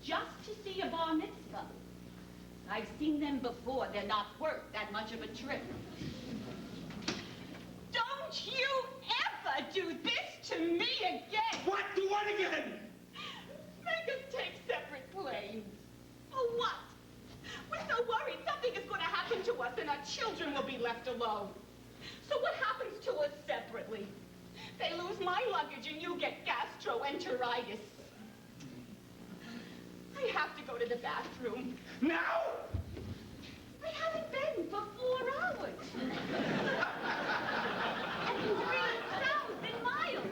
just to see a bar mitzvah. I've seen them before. They're not worth that much of a trip. Don't you ever do this to me again! What? Do what again? Make us take separate planes. For what? We're so worried something is going to happen to us and our children will be left alone. So what happens to us separately? They lose my luggage and you get gastroenteritis. I have to go to the bathroom. Now? I haven't been for 4 hours. And 3,000 miles.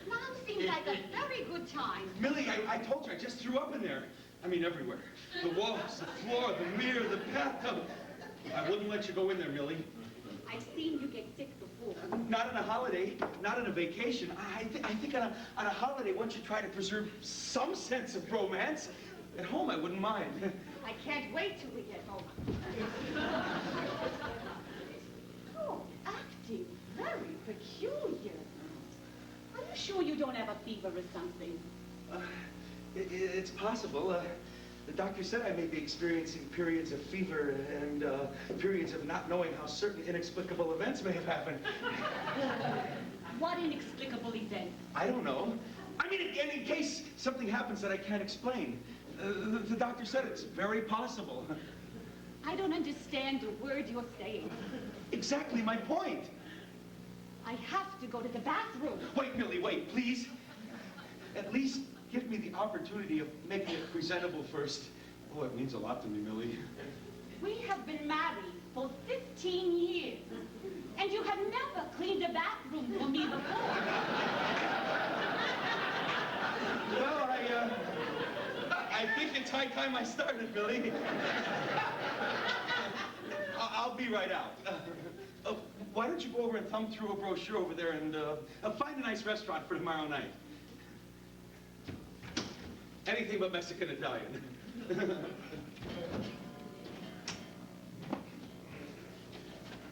Now seems like a very good time. Millie, I told you, I just threw up in there. I mean, everywhere. The walls, the floor, the mirror, the bathtub. I wouldn't let you go in there, Millie. I've seen you get sick before. Not on a holiday, not on a vacation. I think on a holiday, once you try to preserve some sense of romance, at home I wouldn't mind. I can't wait till we get home. Oh, acting very peculiar. Are you sure you don't have a fever or something? It's possible. The doctor said I may be experiencing periods of fever and periods of not knowing how certain inexplicable events may have happened. What inexplicable event? I don't know. I mean, in case something happens that I can't explain. The doctor said it's very possible. I don't understand a word you're saying. Exactly my point. I have to go to the bathroom. Wait, Millie, wait, please. At least give me the opportunity of making it presentable first. Oh, it means a lot to me, Millie. We have been married for 15 years, and you have never cleaned a bathroom for me before. Well, I think it's high time I started, Millie. I'll be right out. Why don't you go over and thumb through a brochure over there and find a nice restaurant for tomorrow night? Anything but Mexican Italian.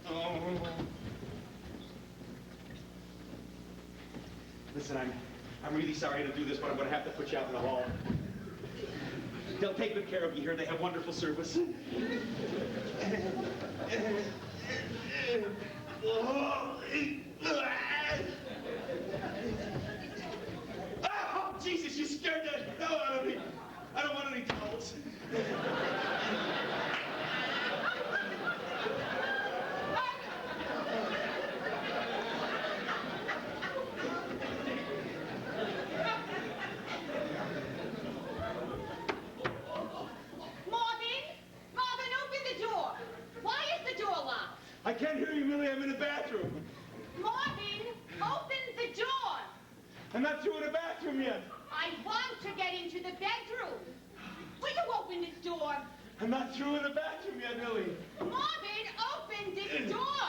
Oh. Listen, I'm really sorry to do this, but I'm going to have to put you out in the hall. They'll take good care of you here. They have wonderful service. Oh, Jesus, you scared the hell out of me. I don't want any towels. Marvin, open the door. Why is the door locked? I can't hear you, Millie. I'm in the bathroom. Marvin, open the door. I'm not through in the bathroom yet. I want to get into the bedroom. Will you open this door? I'm not through in the bathroom yet, Millie. Marvin, open this door.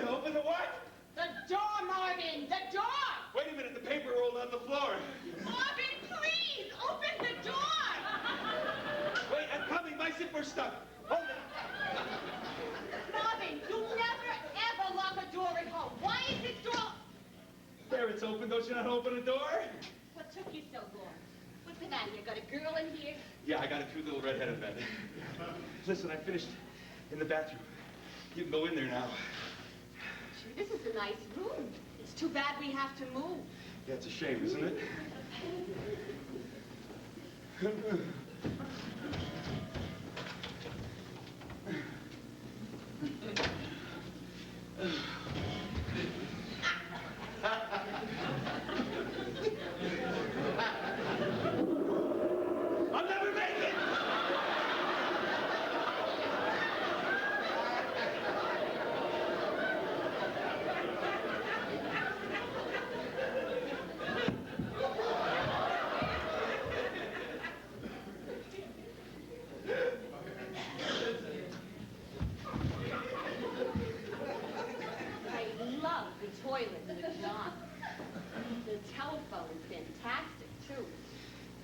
Open the what? The door, Marvin, the door. Wait a minute, the paper rolled on the floor. Marvin, please, open the door. Wait, I'm coming. My zipper's stuck. Hold it. Marvin, you never, ever lock a door at home. Why is this door... There, it's open. Don't you know how to open a door? What took you so long? What's the matter? You got a girl in here? Yeah, I got a cute little redhead in bed. Listen, I finished in the bathroom. You can go in there now. This is a nice room. It's too bad we have to move. Yeah, it's a shame, isn't it?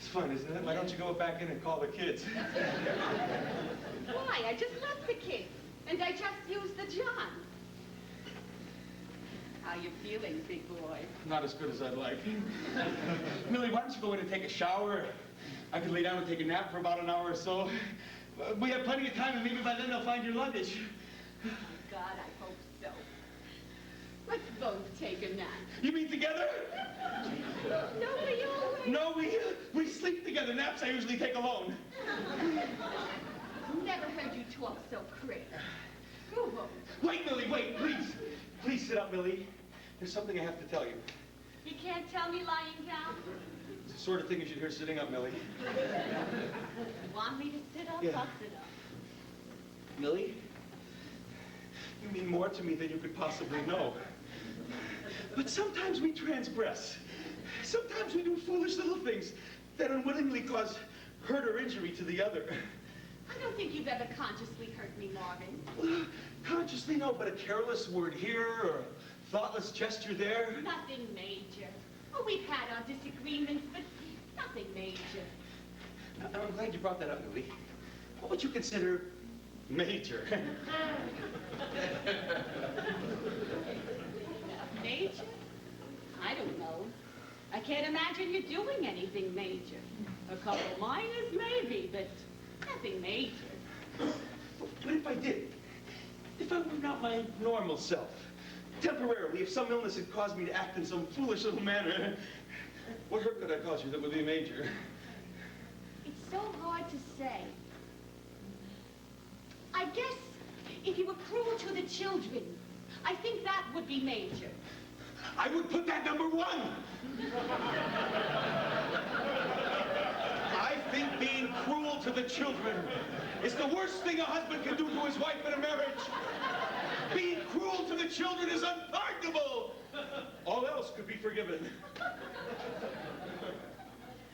fun, isn't it? Why don't you go back in and call the kids? Why? I just left the kids, and I just used the John. How you feeling, big boy? Not as good as I'd like. Millie, why don't you go in and take a shower? I could lay down and take a nap for about an hour or so. We have plenty of time, and maybe by then they'll find your luggage. Oh, God, I hope so. Let's both take a nap. You mean together? No, we always... No, we sleep together. Naps I usually take alone. Never heard you talk so quick. Go home. Wait, Millie, wait, please. Please sit up, Millie. There's something I have to tell you. You can't tell me lying down? It's the sort of thing you should hear sitting up, Millie. You want me to sit up? Yeah. I'll sit up. Millie, you mean more to me than you could possibly know. But sometimes we transgress. Sometimes we do foolish little things that unwillingly cause hurt or injury to the other. I don't think you've ever consciously hurt me, Marvin. Well, consciously, no, but a careless word here or a thoughtless gesture there. Nothing major. Oh, we've had our disagreements, but nothing major. I'm glad you brought that up, Millie. What would you consider major? Major? I don't know. I can't imagine you doing anything major. A couple minors, maybe, but nothing major. But if I did, if I were not my normal self, temporarily, if some illness had caused me to act in some foolish little manner, what hurt could I cause you that would be major? It's so hard to say. I guess if you were cruel to the children, I think that would be major. I would put that number one. I think being cruel to the children is the worst thing a husband can do to his wife in a marriage. Being cruel to the children is unpardonable. All else could be forgiven.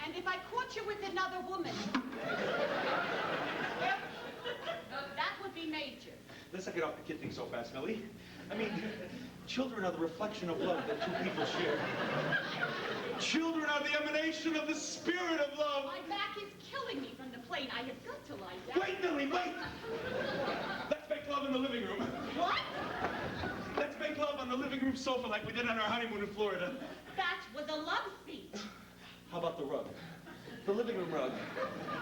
And if I caught you with another woman, that would be major. Let's not get off the kid thing so fast, Millie. I mean, children are the reflection of love that two people share. Children are the emanation of the spirit of love. My back is killing me from the plane. I have got to lie down. Wait, Millie, wait! Let's make love in the living room. What? Let's make love on the living room sofa like we did on our honeymoon in Florida. That was a love speech. How about the rug? The living room rug.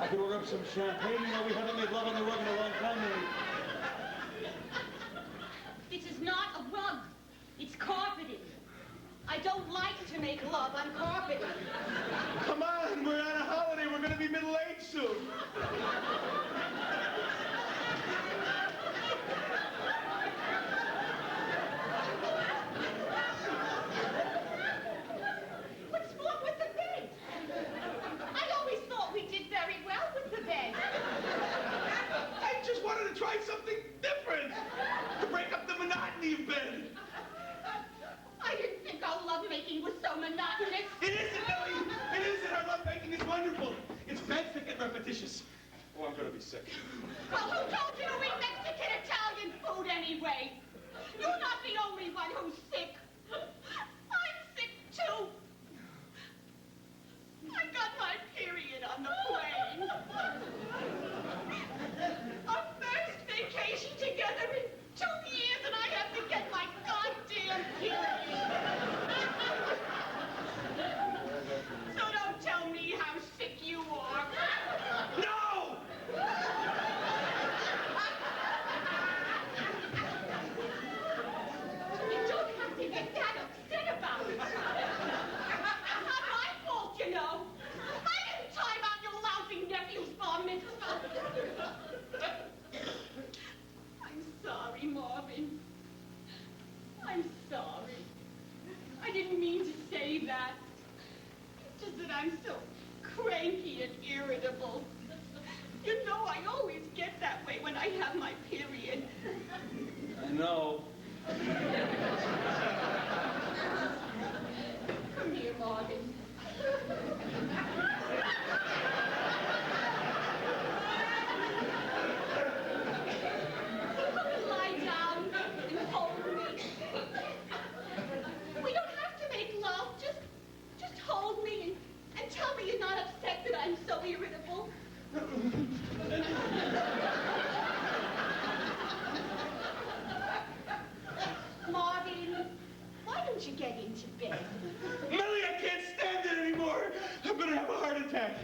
I could order up some champagne. You know, we haven't made love on the rug in a long time, Millie. This is not a rug. It's carpeting. I don't like to make love on carpeting. Come on, we're on a holiday. We're going to be middle-aged soon. What's wrong with the bed? I always thought we did very well with the bed. I just wanted to try something different. To break up the monotony of bed. I didn't think our lovemaking was so monotonous. It isn't, Millie. It isn't. Our lovemaking is wonderful. It's bed thick and repetitious. Oh, I'm going to be sick. Well, who told you to eat Mexican Italian food anyway? You're not the only one who's sick. I'm sick too. I got my period on the plane. Our first vacation together in 2 years, and I have to get my goddamn period. So don't tell me how sick you are. No! You don't have to get that upset about it. Not my fault, you know. I didn't time out your lousy nephew's bar mitzvah. I'm sorry, Marvin. I'm sorry. I didn't mean to say that. It's just that I'm so cranky and irritable. You know I always get that way when I have my period. I know. Come here, Marvin. Come and lie down and hold me. We don't have to make love. Just hold me and tell me you're not upset that I'm Marvin, why don't you get into bed? Millie, I can't stand it anymore. I'm gonna have a heart attack.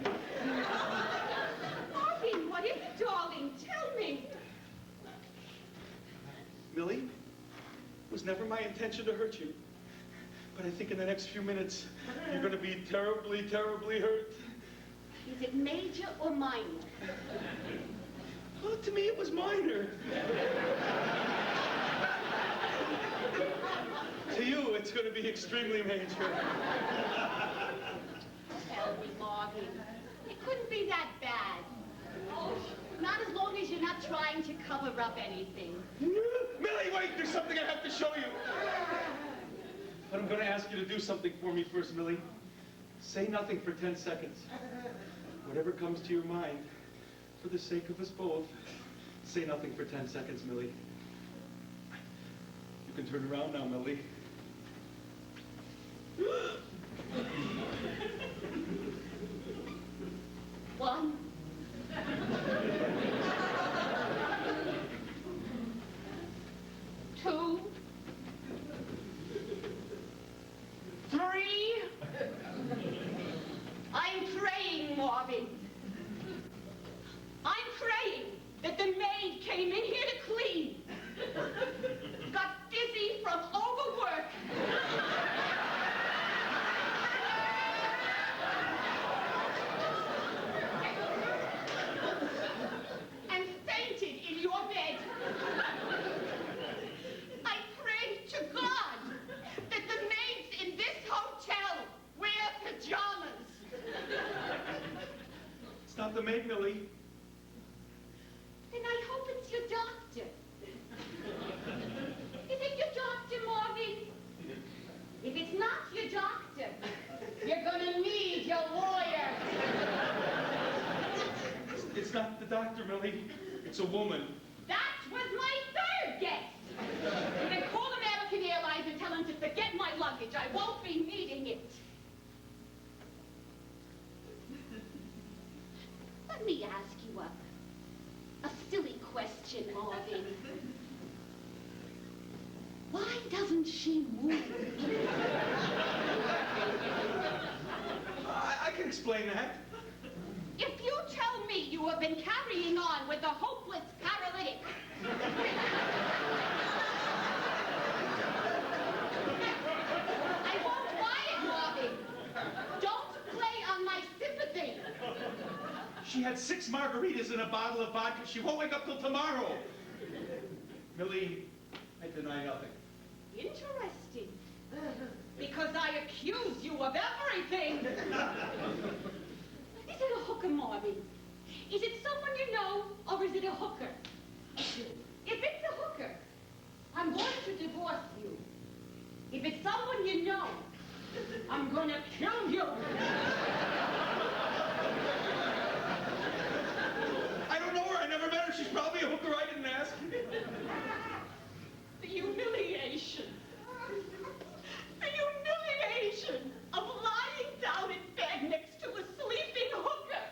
Marvin, what is it, darling? Tell me. Millie, it was never my intention to hurt you. But I think in the next few minutes, you're gonna be terribly, terribly hurt. Is it major or minor? Well, to me, it was minor. To you, it's gonna be extremely major. Tell me, Marvin. It couldn't be that bad. Oh, not as long as you're not trying to cover up anything. Millie, wait, there's something I have to show you. But I'm gonna ask you to do something for me first, Millie. Say nothing for 10 seconds. Whatever comes to your mind, for the sake of us both, say nothing for 10 seconds, Millie. You can turn around now, Millie. One. Two. Three. I'm praying, Marvin. I'm praying that the maid came in here to clean. Got dizzy from overwork. And fainted in your bed. I pray to God that the maids in this hotel wear pajamas. It's not the maid, Millie. And I hope it's your doctor. Is it your doctor, Marvin? If it's not your doctor, you're gonna need your lawyer. It's not the doctor, Millie. It's a woman. That was my third guess. You can call American Airlines and tell them to forget my luggage. I won't be needing it. Let me ask you a silly question, Marvin. Why doesn't she move? I can explain that. If you tell me you have been carrying on with a hopeless paralytic, I won't buy it, Marvin. Don't play on my sympathy. She had 6 margaritas and a bottle of vodka. She won't wake up till tomorrow. Millie, I deny nothing. Interesting. Because I accuse you of everything. Is it a hooker, Marvin? Is it someone you know, or is it a hooker? If it's a hooker, I'm going to divorce you. If it's someone you know, I'm going to kill you. I don't know her. I never met her. She's probably a hooker. I didn't ask. The humiliation. The humiliation of lying down in bed next to a sleeping hooker.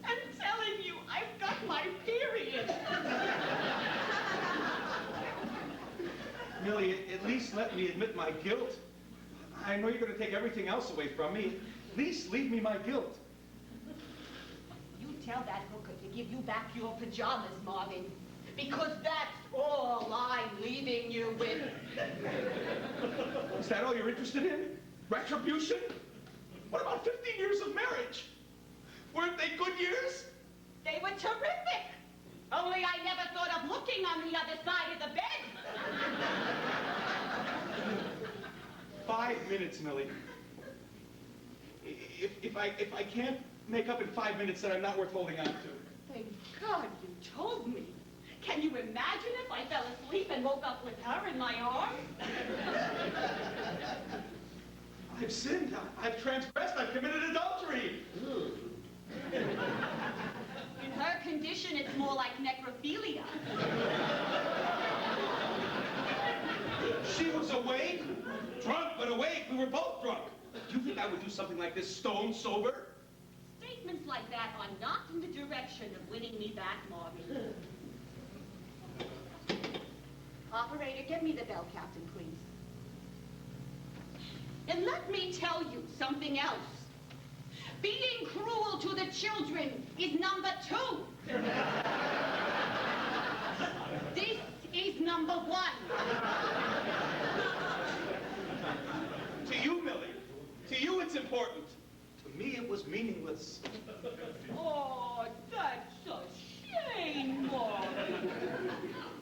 And telling you I've got my period. Millie, at least let me admit my guilt. I know you're going to take everything else away from me. At least leave me my guilt. You tell that hooker to give you back your pajamas, Marvin. Because that's all I'm leaving you with. Is that all you're interested in? Retribution? What about 15 years of marriage? Weren't they good years? They were terrific. Only I never thought of looking on the other side of the bed. 5 minutes, Millie. If I can't make up in 5 minutes, then I'm not worth holding on to. Thank God you told me. Can you imagine if I fell asleep and woke up with her in my arms? I've sinned. I've transgressed. I've committed adultery. In her condition, it's more like necrophilia. She was awake, drunk but awake. We were both drunk. Do you think I would do something like this stone sober? Straighten statements like that are not in the direction of winning me back, Morgan. Operator, give me the bell, Captain, please. And let me tell you something else. Being cruel to the children is number 2. This is number 1. To you, Millie. To you, it's important. To me, it was meaningless. Oh, that's a shame, Morgan.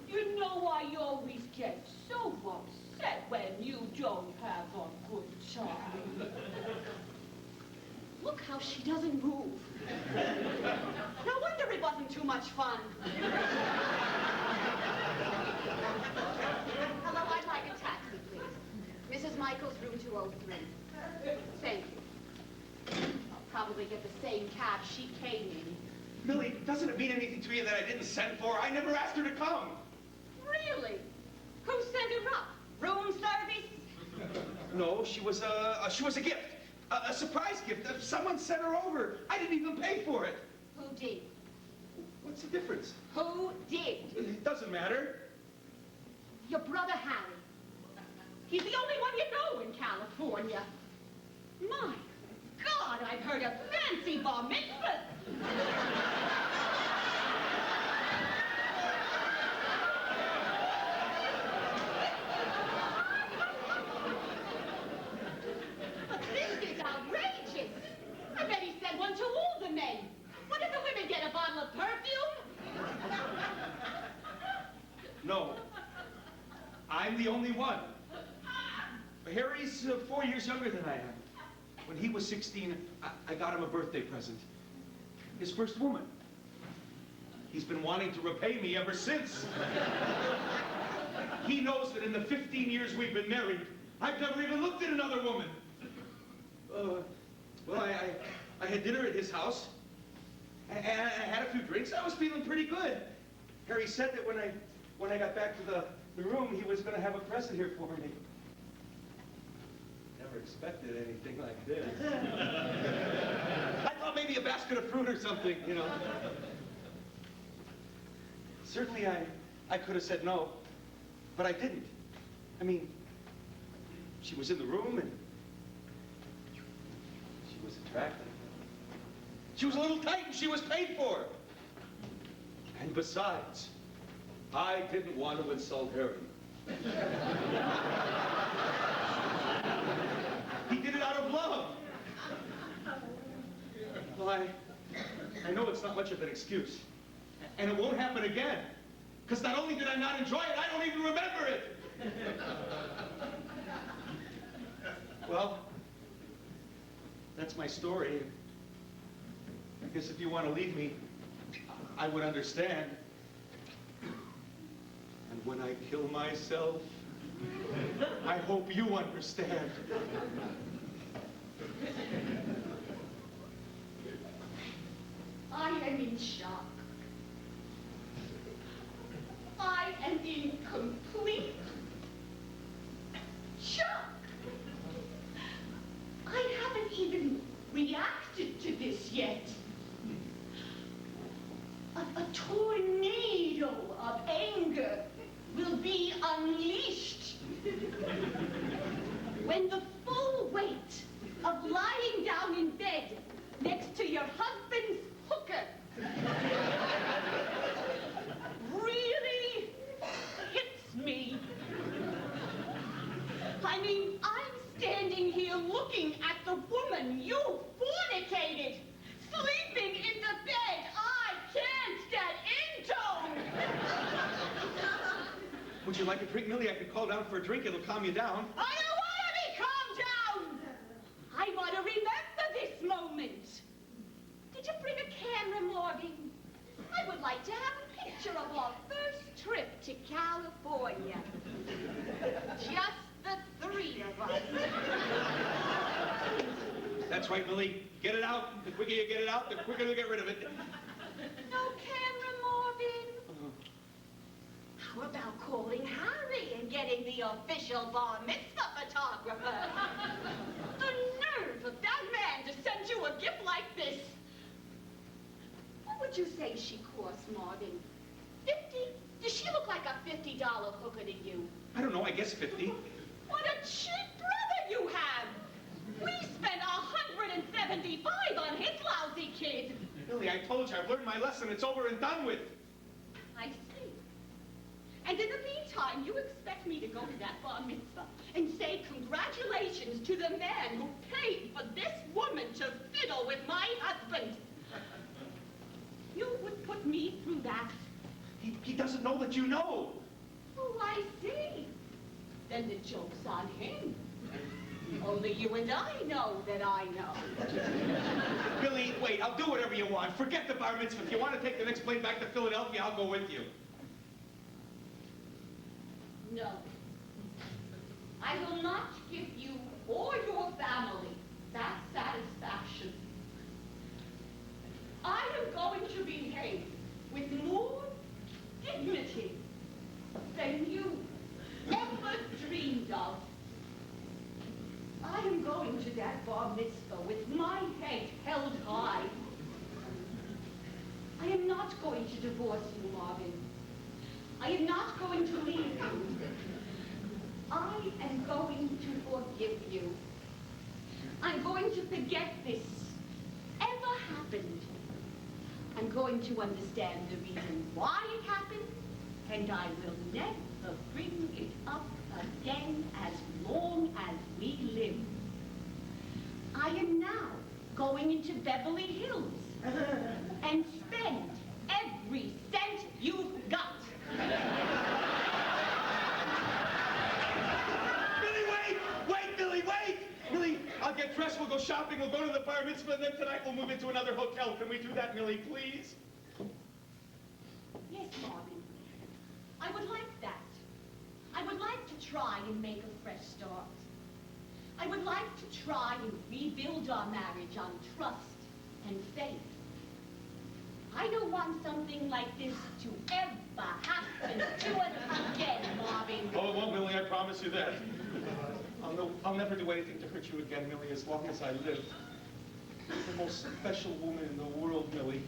You know I always get so upset when you don't have a good time. Look how she doesn't move. No wonder it wasn't too much fun. Hello, I'd like a taxi, please. Mrs. Michaels, room 203. Thank you. I'll probably get the same cab she came in. Millie, doesn't it mean anything to you that I didn't send for her? I never asked her to come. Really? Who sent her up? Room service? No, she was a gift. A surprise gift. Someone sent her over. I didn't even pay for it. Who did? What's the difference? Who did? It doesn't matter. Your brother Harry. He's the only one you know in California. My God, I've heard of fancy bar mitzvahs. But this is outrageous. I bet he sent one to all the men. What did the women get, a bottle of perfume? No. I'm the only one. Harry's 4 years younger than I am. When he was 16, I got him a birthday present. His first woman. He's been wanting to repay me ever since. He knows that in the 15 years we've been married, I've never even looked at another woman. Well, I had dinner at his house, and I had a few drinks. I was feeling pretty good. Harry said that when I got back to the room, he was going to have a present here for me. Never expected anything like this. I thought maybe a basket of fruit or something, you know. Certainly I could have said no, but I didn't. I mean, she was in the room and she was attractive. She was a little tight and she was paid for. And besides, I didn't want to insult Harry. He did it out of love. Well, I know it's not much of an excuse. And it won't happen again. Because not only did I not enjoy it, I don't even remember it. Well, that's my story. I guess if you want to leave me, I would understand. And when I kill myself, I hope you understand. I am in shock. I am in complete shock. I haven't even reacted to this yet. A tornado of anger will be unleashed when the full weight of lying down in bed next to your husband's hooker really hits me. I mean, I'm standing here looking at the woman you fornicated, sleeping in the bed I can't get into. Would you like a drink, Millie? I could call down for a drink. It'll calm you down. I don't want to be calmed down. I want to remember this moment. Did you bring a camera, Morgan? I would like to have a picture of our first trip to California. Just the 3 of us. That's right, Millie. Get it out. The quicker you get it out, the quicker you'll get rid of it. No camera, Morgan. How about calling Harry and getting the official bar mitzvah photographer? The nerve of that man to send you a gift like this. would you say she costs, Marvin? 50? Does she look like a $50 hooker to you? I don't know, I guess 50. What a cheap brother you have! We spent $175 on his lousy kid. Millie, I told you, I've learned my lesson. It's over and done with. I see. And in the meantime, you expect me to go to that bar mitzvah and say congratulations to the man who paid for this woman to fiddle with my husband. You would put me through that? He doesn't know that you know. Oh, I see. Then the joke's on him. Only you and I know that I know. Billy, wait, I'll do whatever you want. Forget the bar mitzvah. If you want to take the next plane back to Philadelphia, I'll go with you. No. I will not give you or your family that satisfaction. I am going to behave with more dignity than you ever dreamed of. I am going to that bar mitzvah with my head held high. I am not going to divorce you, Marvin. I am not going to leave you. I am going to forgive you. I'm going to forget this ever happened. I'm going to understand the reason why it happened, and I will never bring it up again as long as we live. I am now going into Beverly Hills and spend every cent you've got. Billy, wait! Wait, Billy, wait! Billy, I'll get dressed, we'll go shopping, we'll go to the bar mitzvah, and then tonight we'll move into another hotel. Can we do that, Millie, please? Yes, Marvin. I would like that. I would like to try and make a fresh start. I would like to try and rebuild our marriage on trust and faith. I don't want something like this to ever happen to us again, Marvin. Oh, it won't, Millie, I promise you that. I'll never do anything to hurt you again, Millie, as long as I live. You're the most special woman in the world, Millie.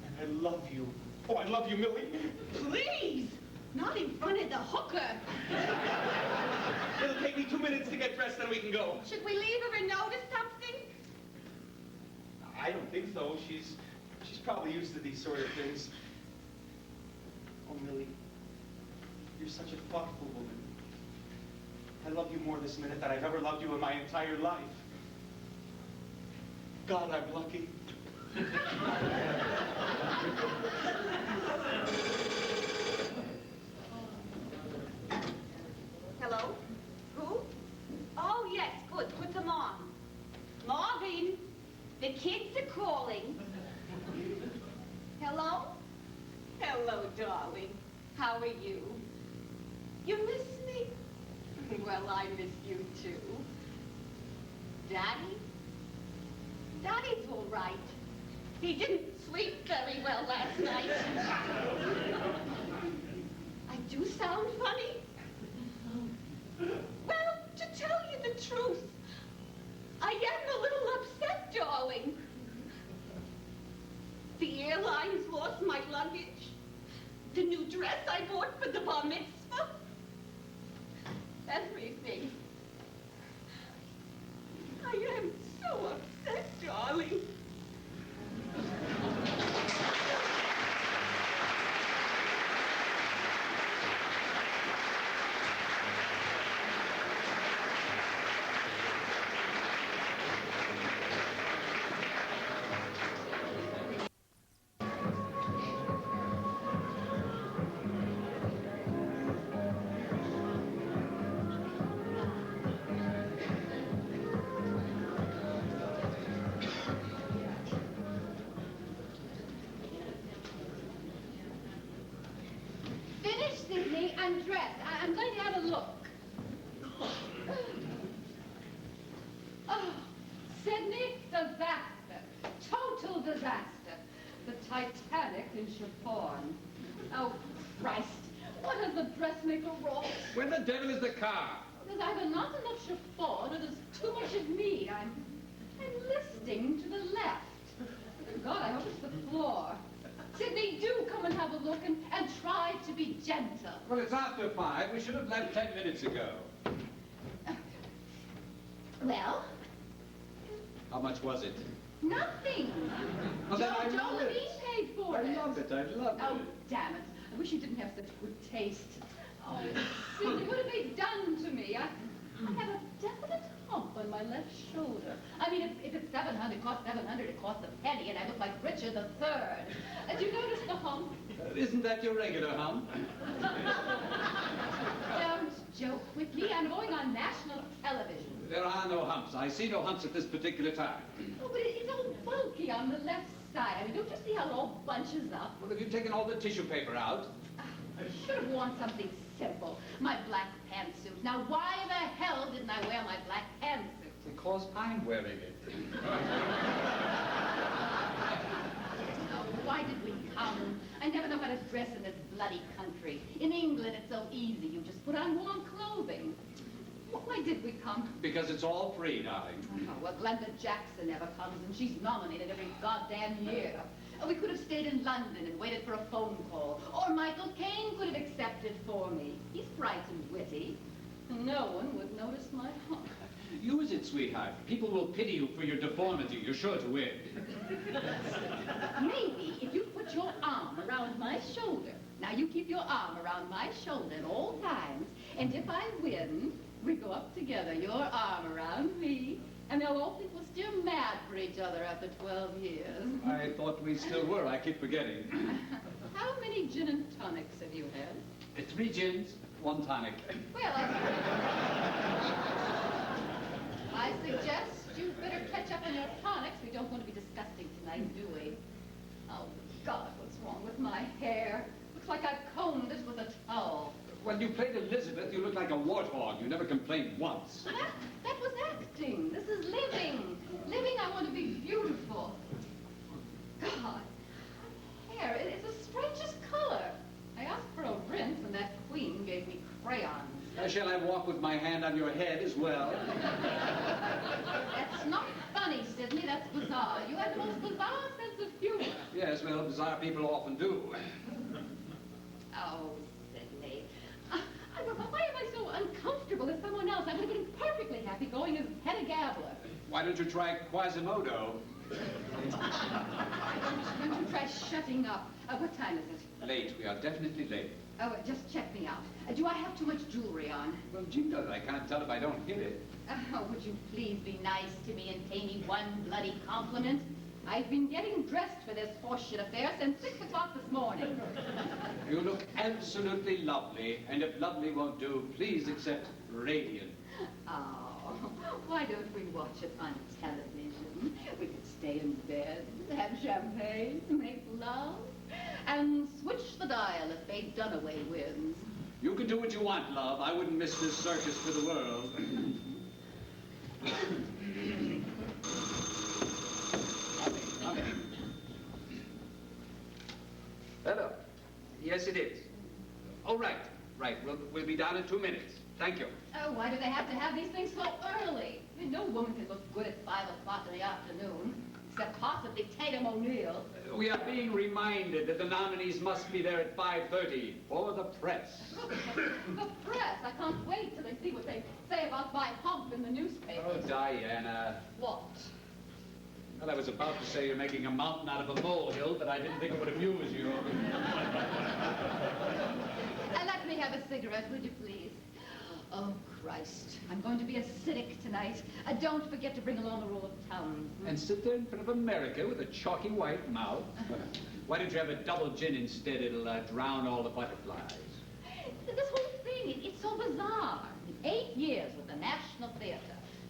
And I love you. Oh, I love you, Millie. Please! Not in front of the hooker. It'll take me 2 minutes to get dressed, then we can go. Should we leave her a note or something? I don't think so. She's probably used to these sort of things. Oh, Millie, you're such a thoughtful woman. I love you more this minute than I've ever loved you in my entire life. God, I'm lucky. Hello? Who? Oh, yes, good. Put them on. Marvin, the kids are calling. Hello? Hello, darling. How are you? You miss me? Well, I miss you, too. Daddy? Daddy's all right. He didn't sleep very well last night. I do sound funny? Well, to tell you the truth, I am a little upset, darling. The airlines lost my luggage. The new dress I bought for the bar mitzvah. Everything. I am so upset, darling. Finish, Sydney, and dress. I'm going to have a look. Oh, Sydney, disaster. Total disaster. The Titanic in chiffon. Oh, Christ. What has the dressmaker wrought? Where the devil is the car? There's either not enough chiffon or there's too much of me. I'm listing to the left. God, I hope it's the floor. gentle. Well, it's after 5. We should have left 10 minutes ago. Well, How much was it? nothing. Well, then I Joe love Levine it. paid for I it. love it. I love Oh, it. damn it. I wish you didn't have such good taste. Oh, Sidney, what have they done to me? I have a definite hump on my left shoulder. I mean, if it's 700, it costs 700, it costs a penny, and I look like Richard III. Did you notice the hump? Isn't that your regular hump? Don't joke with me. I'm going on national television. There are no humps. I see no humps at this particular time. Oh, but it's all bulky on the left side. I mean, don't you see how it all bunches up? Well, have you taken all the tissue paper out? I should have worn something simple. My black pantsuit. Now, why the hell didn't I wear my black pantsuit? Because I'm wearing it. Oh, why did we come? I never know how to dress in this bloody country. In England, it's so easy. You just put on warm clothing. Why did we come? Because it's all free, darling. Oh, well, Glenda Jackson never comes, and she's nominated every goddamn year. We could have stayed in London and waited for a phone call. Or Michael Caine could have accepted for me. He's bright and witty. No one would notice my hump. Use it, sweetheart. People will pity you for your deformity. You're sure to win. Maybe if you put your arm around my shoulder. Now, you keep your arm around my shoulder at all times, and if I win, we go up together, your arm around me, and they'll all think we're still mad for each other after 12 years. I thought we still were. I keep forgetting. How many gin and tonics have you had? 3 gins, 1 tonic. Well, I suggest you better catch up on your tonics. We don't want to be disgusting tonight, do we? Oh, God, what's wrong with my hair? Looks like I've combed it with a towel. When you played Elizabeth, you looked like a warthog. You never complained once. That was acting. This is living. Living, I want to be beautiful. God, hair, it's the strangest color. I asked for a rinse, and that queen gave me crayons. Shall I walk with my hand on your head as well? That's not funny, Sidney. That's bizarre. You have the most bizarre sense of humor. Yes, well, bizarre people often do. Oh, Sidney. Why am I so uncomfortable as someone else? I would have been perfectly happy going as Hedda Gabler. Why don't you try Quasimodo? Don't you try shutting up. What time is it? Late. We are definitely late. Oh, just check me out. Do I have too much jewelry on? Well, gee, I can't tell if I don't hit it. Oh, would you please be nice to me and pay me one bloody compliment? I've been getting dressed for this horseshit affair since 6 o'clock this morning. You look absolutely lovely, and if lovely won't do, please accept radiant. Oh, why don't we watch it on television? We could stay in bed, have champagne, make love, and switch the dial if Faye Dunaway wins. You can do what you want, love. I wouldn't miss this circus for the world. Honey. Hello. Yes, it is. Oh, right. Right. We'll be down in 2 minutes. Thank you. Oh, why do they have to have these things so early? I mean, no woman can look good at 5 o'clock in the afternoon, except possibly Tatum O'Neill. We are being reminded that the nominees must be there at 5:30 for the press. The press. I can't wait till they see what they say about my hump in the newspaper. Oh, Diana. What? Well, I was about to say you're making a mountain out of a molehill, but I didn't think it would amuse you. Let me have a cigarette, would you please? Oh, Christ. I'm going to be acidic tonight. Don't forget to bring along a roll of Tums. And sit there in front of America with a chalky white mouth. Why don't you have a double gin instead? It'll drown all the butterflies. This whole thing, it's so bizarre. 8 years with the National Theatre.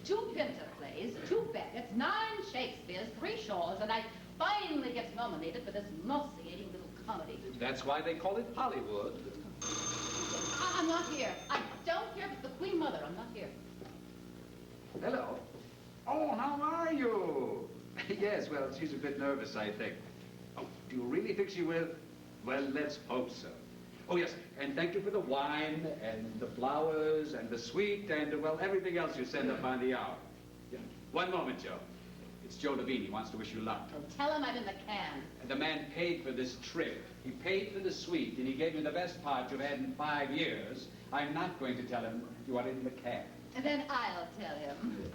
2 Pinter plays, 2 Beckett's, 9 Shakespeare's, 3 Shaws, and I finally get nominated for this nauseating little comedy. That's why they call it Hollywood. I'm not here. I don't care if it's the Queen Mother. I'm not here. Hello. Oh, how are you? Yes, well, she's a bit nervous, I think. Oh, do you really think she will? Well, let's hope so. Oh, yes, and thank you for the wine and the flowers and the sweet and, well, everything else you send up on the hour. Yeah. One moment, Joe. It's Joe Levine. He wants to wish you luck. Oh, tell him I'm in the can. And the man paid for this trip. He paid for the suite, and he gave me the best part you've had in 5 years. I'm not going to tell him you are in the can. And then I'll tell him.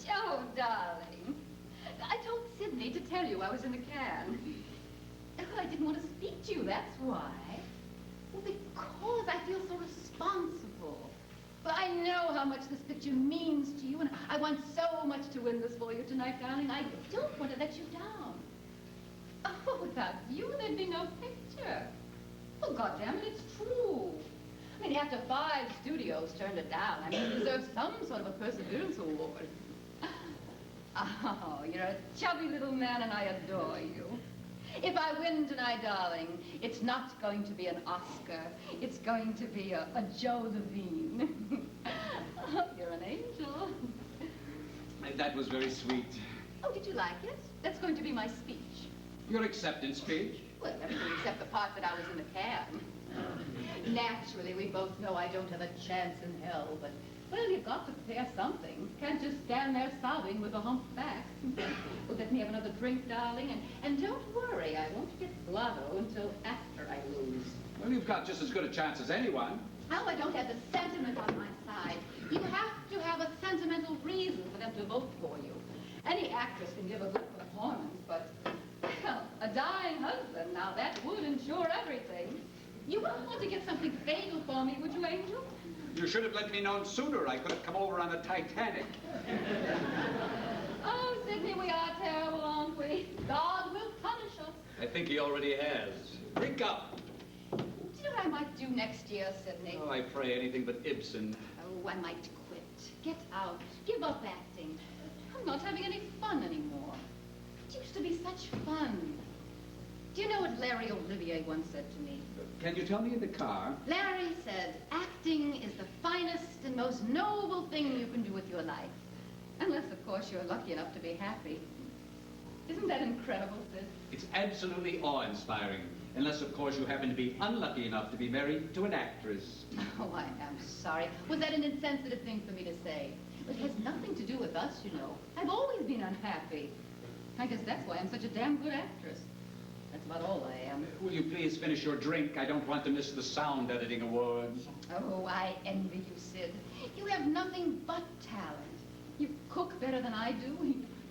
Joe, darling, I told Sidney to tell you I was in the can. Oh, I didn't want to speak to you, that's why. Well, because I feel so responsible. But I know how much this picture means to you, and I want so much to win this for you tonight, darling. I don't want to let you down. Oh, without you, there'd be no picture. Oh, goddammit, it's true. I mean, after 5 studios turned it down, I mean, you deserve some sort of a perseverance award. Oh, you're a chubby little man, and I adore you. If I win tonight, darling, it's not going to be an Oscar. It's going to be a Joe Levine. Oh, you're an angel. That was very sweet. Oh, did you like it? That's going to be my speech. Your acceptance speech? Well, everything except the part that I was in the can. Naturally, we both know I don't have a chance in hell, but, well, you've got to prepare something. Can't just stand there sobbing with a humped back. Well, let me have another drink, darling, and don't worry, I won't get blotto until after I lose. Well, you've got just as good a chance as anyone. Oh, I don't have the sentiment on my side. You have to have a sentimental reason for them to vote for you. Any actress can give a good performance, but, well, a dying husband, now that would ensure everything. You wouldn't want to get something fatal for me, would you, Angel? You should have let me know sooner. I could have come over on the Titanic. Oh, Sidney, we are terrible, aren't we? God will punish us. I think he already has. Drink up. Do you know what I might do next year, Sidney? Oh, I pray anything but Ibsen. Oh, I might quit. Get out. Give up acting. I'm not having any fun anymore. It used to be such fun. Do you know what Larry Olivier once said to me? Can you tell me in the car? Larry said, acting is the finest and most noble thing you can do with your life. Unless, of course, you're lucky enough to be happy. Isn't that incredible, Sid? It's absolutely awe-inspiring. Unless, of course, you happen to be unlucky enough to be married to an actress. Oh, I am sorry. Was that an insensitive thing for me to say? It has nothing to do with us, you know. I've always been unhappy. I guess that's why I'm such a damn good actress. That's about all I am. Will you please finish your drink? I don't want to miss the sound editing awards. Oh, I envy you, Sid. You have nothing but talent. You cook better than I do.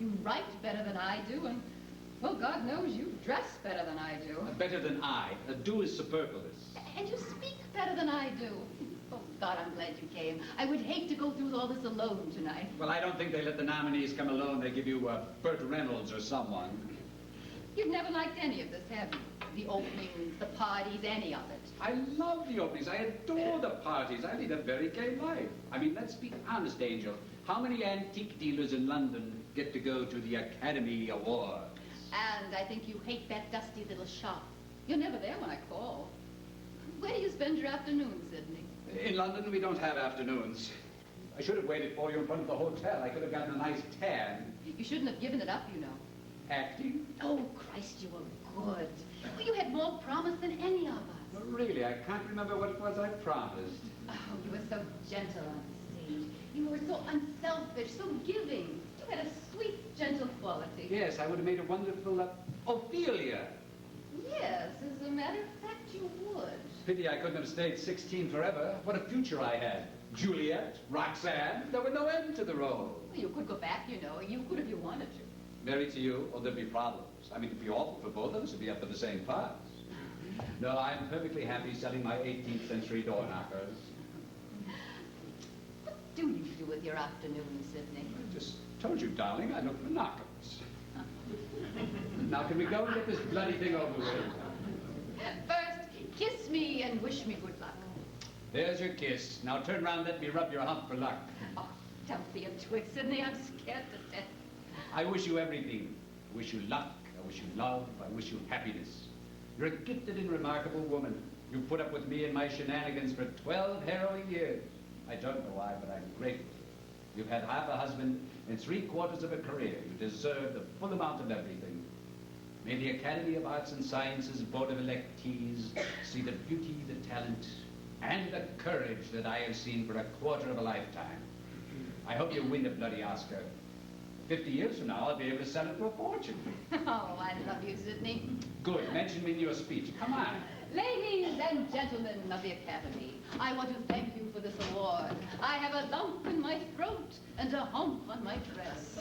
You write better than I do. And, well, God knows you dress better than I do. Better than I. Do is superfluous. And you speak better than I do. Oh, God, I'm glad you came. I would hate to go through all this alone tonight. Well, I don't think they let the nominees come alone. They give you Burt Reynolds or someone. You've never liked any of this, have you? The openings, the parties, any of it. I love the openings. I adore the parties. I lead a very gay life. I mean, let's be honest, Angel. How many antique dealers in London get to go to the Academy Awards? And I think you hate that dusty little shop. You're never there when I call. Where do you spend your afternoons, Sidney? In London, we don't have afternoons. I should have waited for you in front of the hotel. I could have gotten a nice tan. You shouldn't have given it up, you know. Acting? Oh, Christ, you were good. Well, you had more promise than any of us. Well, really, I can't remember what it was I promised. Oh, you were so gentle on stage. You were so unselfish, so giving. You had a sweet, gentle quality. Yes, I would have made a wonderful Ophelia. Yes, as a matter of fact, you would. Pity I couldn't have stayed 16 forever. What a future I had. Juliet, Roxanne, there were no end to the role. Well, you could go back, you know. You could if you wanted to. Married to you, or there'd be problems. I mean, it'd be awful for both of us to be up for the same parts. No, I'm perfectly happy selling my 18th century door knockers. What do you do with your afternoons, Sidney? I just told you, darling, I look for knockers. Now, can we go and get this bloody thing over with? First, kiss me and wish me good luck. There's your kiss. Now turn around and let me rub your hump for luck. Oh, don't be a twig, Sidney. I'm scared to death. I wish you everything. I wish you luck. I wish you love. I wish you happiness. You're a gifted and remarkable woman. You've put up with me and my shenanigans for 12 harrowing years. I don't know why, but I'm grateful. You've had half a husband and 3/4 of a career. You deserve the full amount of everything. May the Academy of Arts and Sciences Board of Electees see the beauty, the talent, and the courage that I have seen for 1/4 of a lifetime. I hope you win the bloody Oscar. 50 years from now, I'll be able to sell it for a fortune. Oh, I love you, Sidney. Good. Mention me in your speech. Come on. Ladies and gentlemen of the Academy, I want to thank you for this award. I have a lump in my throat and a hump on my dress.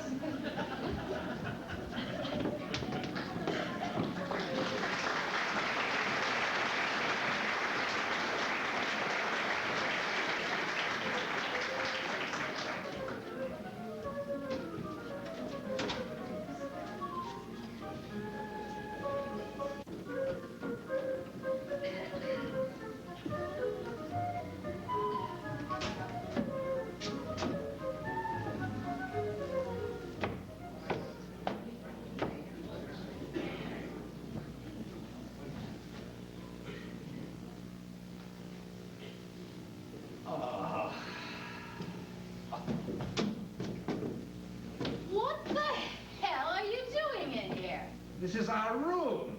What the hell are you doing in here? This is our room.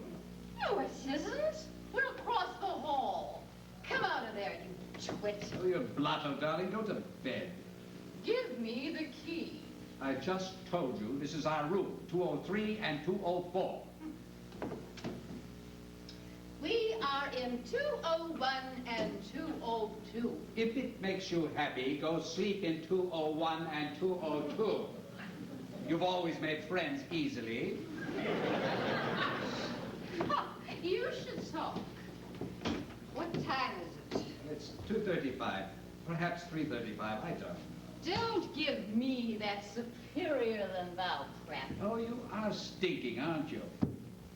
No, it isn't. We're across the hall. Come out of there, you twit. Oh, you blotto, darling. Go to bed. Give me the key. I just told you this is our room, 203 and 204. We are in 201 and 202. If it makes you happy, go sleep in 201 and 202. You've always made friends easily. Ha, you should talk. What time is it? It's 2:35, perhaps 3:35, I don't know. Don't give me that superior than thou crap. Oh, you are stinking, aren't you?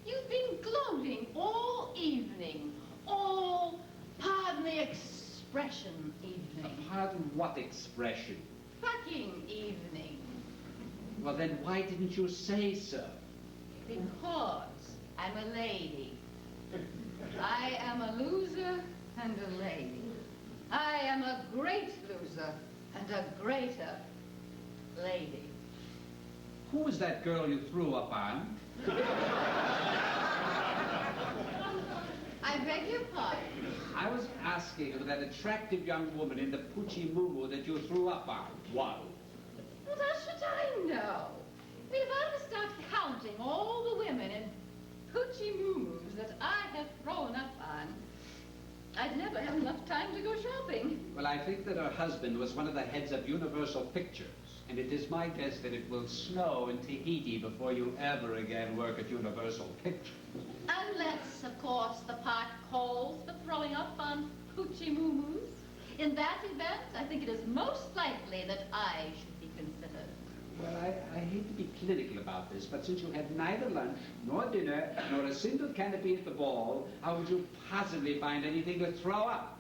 You've been gloating all evening. All, pardon the expression, evening. Pardon what expression? Fucking evening. Well, then why didn't you say so? Because I'm a lady. I am a loser and a lady. I am a great loser and a greater lady. Who was that girl you threw up on? I beg your pardon. I was asking of that attractive young woman in the Poochie Moo that you threw up on. What? Well, how should I know? I mean, if I were to start counting all the women in Poochie Moo-Moos that I have thrown up on, I'd never have enough time to go shopping. Well, I think that her husband was one of the heads of Universal Pictures, and it is my guess that it will snow in Tahiti before you ever again work at Universal Pictures. Unless, of course, the pot calls for throwing up on Poochie Moo-Moos. In that event, I think it is most likely that I should be considered. Well, I hate to be clinical about this, but since you had neither lunch, nor dinner, nor a single canopy at the ball, how would you possibly find anything to throw up?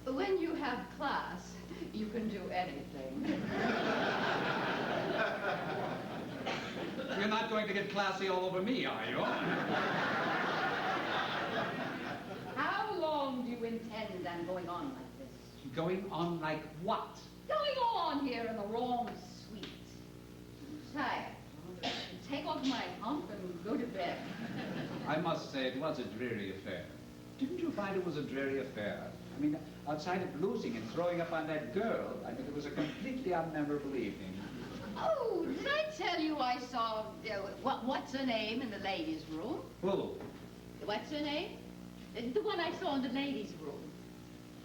When you have class, you can do anything. You're not going to get classy all over me, are you? How long do you intend on going on like this? Going on like what? Going on here in the wrong suite. I'm tired. Take off my hump and go to bed. I must say it was a dreary affair. Didn't you find it was a dreary affair? I mean, outside of losing and throwing up on that girl, I mean, it was a completely unmemorable evening. Oh, did I tell you I saw, what's her name in the ladies' room? Who? What's her name? The one I saw in the ladies' room.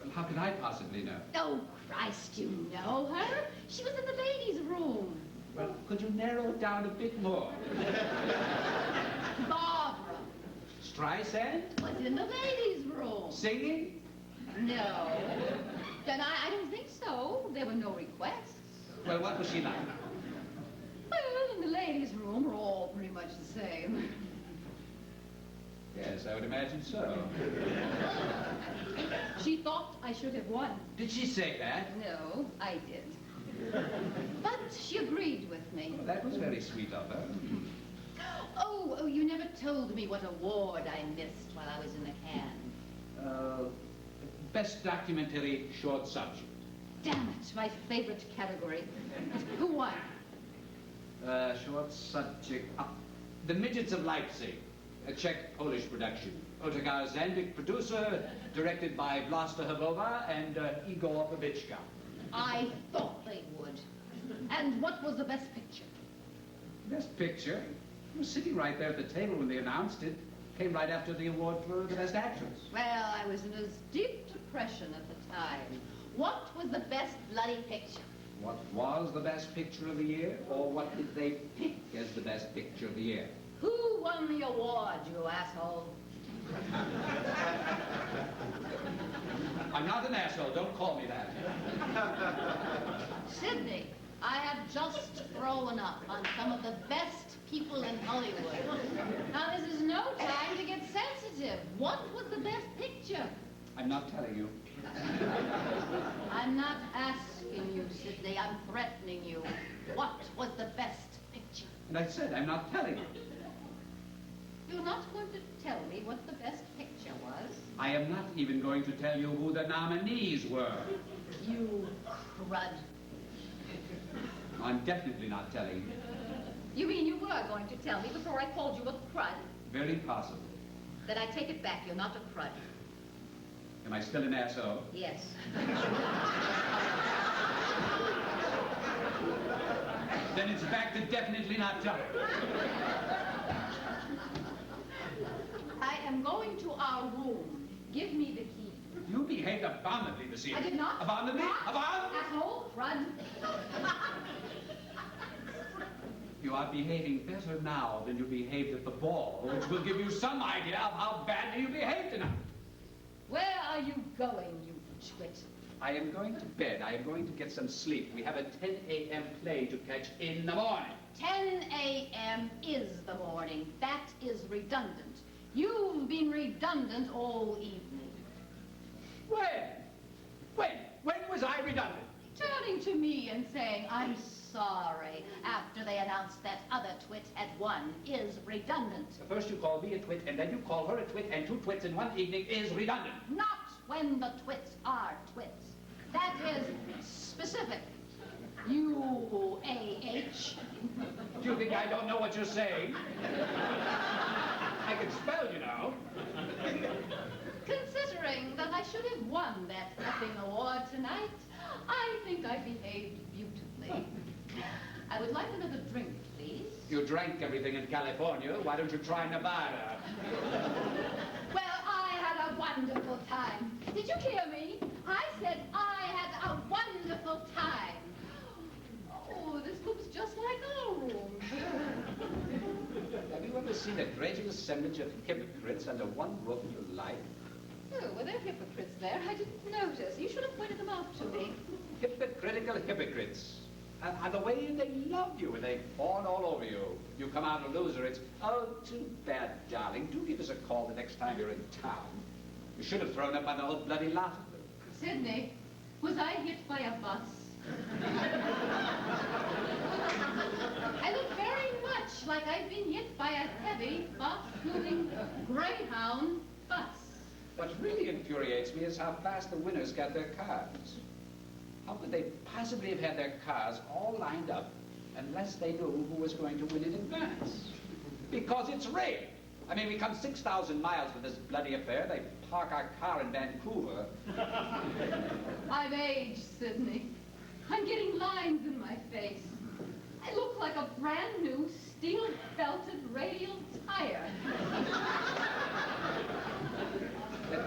Well, how could I possibly know? Oh, Christ, you know her. She was in the ladies' room. Well, could you narrow it down a bit more? Barbara Streisand? was in the ladies' room. Singing? No. Then I don't think so. There were no requests. Well, what was she like? Well, in the ladies' room, we're all pretty much the same. Yes, I would imagine so. She thought I should have won. Did she say that? No, I did. But she agreed with me. Well, that was very sweet of her. Oh, you never told me what award I missed while I was in the can. Best documentary short subject. Damn it, my favorite category. Who won? Short subject. The Midgets of Leipzig, a Czech-Polish production. Otakar Zandik, producer, directed by Vlasta Havova and Igor Babichka. I thought they would. And what was the best picture? Best picture? I was sitting right there at the table when they announced it. Came right after the award for the best actress. Well, I was in a deep depression at the time. What was the best bloody picture? What was the best picture of the year, or what did they pick as the best picture of the year? Who won the award, you asshole? I'm not an asshole. Don't call me that. Sidney, I have just thrown up on some of the best people in Hollywood. Now, this is no time to get sensitive. What was the best picture? I'm not telling you. I'm not asking you, Sidney. I'm threatening you. What was the best picture? And I said I'm not telling you. You're not going to tell me what the best picture was? I am not even going to tell you who the nominees were. You crud. I'm definitely not telling you. You mean you were going to tell me before I called you a crud? Very possible. Then I take it back. You're not a crud. Am I still an asshole? Yes. Then it's back to definitely not telling. I am going to our room. Give me the key. You behaved abominably this evening. I did not. Abominably? Not. Abominably? Asshole. Crud. You are behaving better now than you behaved at the ball, which will give you some idea of how badly you behaved tonight. Where are you going, you twit? I am going to bed. I am going to get some sleep. We have a 10 a.m. play to catch in the morning. 10 a.m. is the morning. That is redundant. You've been redundant all evening. When was I redundant? Turning to me and saying, I'm sorry, after they announced that other twit had won, is redundant. First you call me a twit, and then you call her a twit, and two twits in one evening is redundant. Not when the twits are twits. That is specific. U-A-H. Do you think I don't know what you're saying? I can spell, you know. Considering that I should have won that effing award tonight, I think I behaved beautifully. I would like another drink, please. You drank everything in California. Why don't you try Nevada? Well, I had a wonderful time. Did you hear me? I said I had a wonderful time. Oh, this looks just like our room. Have you ever seen a greater assemblage of hypocrites under one roof in your life? Oh, were there hypocrites there? I didn't notice. You should have pointed them out to me. Hypocritical hypocrites. And the way they love you and they fawn all over you. You come out a loser, it's, oh, too bad, darling. Do give us a call the next time you're in town. You should have thrown up on the whole bloody lot of them. Sidney, was I hit by a bus? I look very much like I've been hit by a heavy, fast-moving Greyhound bus. What really infuriates me is how fast the winners got their cars. How could they possibly have had their cars all lined up unless they knew who was going to win in advance? Because it's rigged. I mean, we come 6,000 miles for this bloody affair. They park our car in Vancouver. I've aged, Sidney. I'm getting lines in my face. I look like a brand new steel-belted radial tire.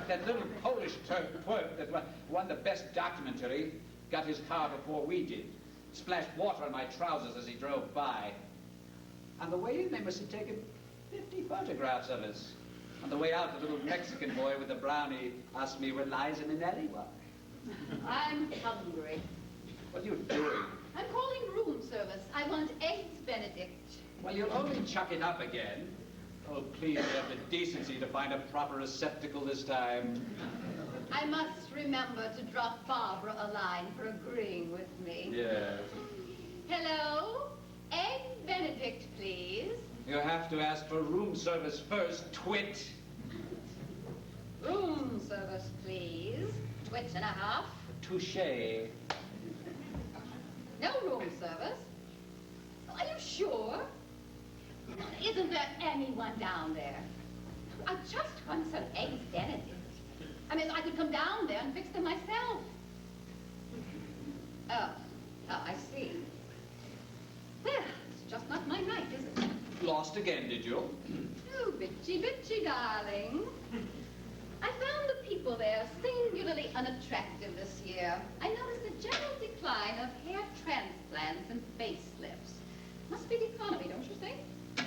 That little Polish twerp that won the best documentary got his car before we did. Splashed water on my trousers as he drove by. On the way in, they must have taken 50 photographs of us. On the way out, the little Mexican boy with the brownie asked me where Liza Minnelli was. I'm hungry. What are you doing? I'm calling room service. I want eggs Benedict. Well, you'll only chuck it up again. Oh, please have the decency to find a proper receptacle this time. I must remember to drop Barbara a line for agreeing with me. Yes. Hello? Egg Benedict, please. You have to ask for room service first, twit. Room service, please. Twit and a half. Touché. No room service. Are you sure? Isn't there anyone down there? I just want some eggs Benedict. I mean, I could come down there and fix them myself. Oh, I see. Well, it's just not my night, is it? Lost again, did you? Oh, bitchy, bitchy, darling. I found the people there singularly unattractive this year. I noticed a general decline of hair transplants and facelifts. Must be the economy, don't you think?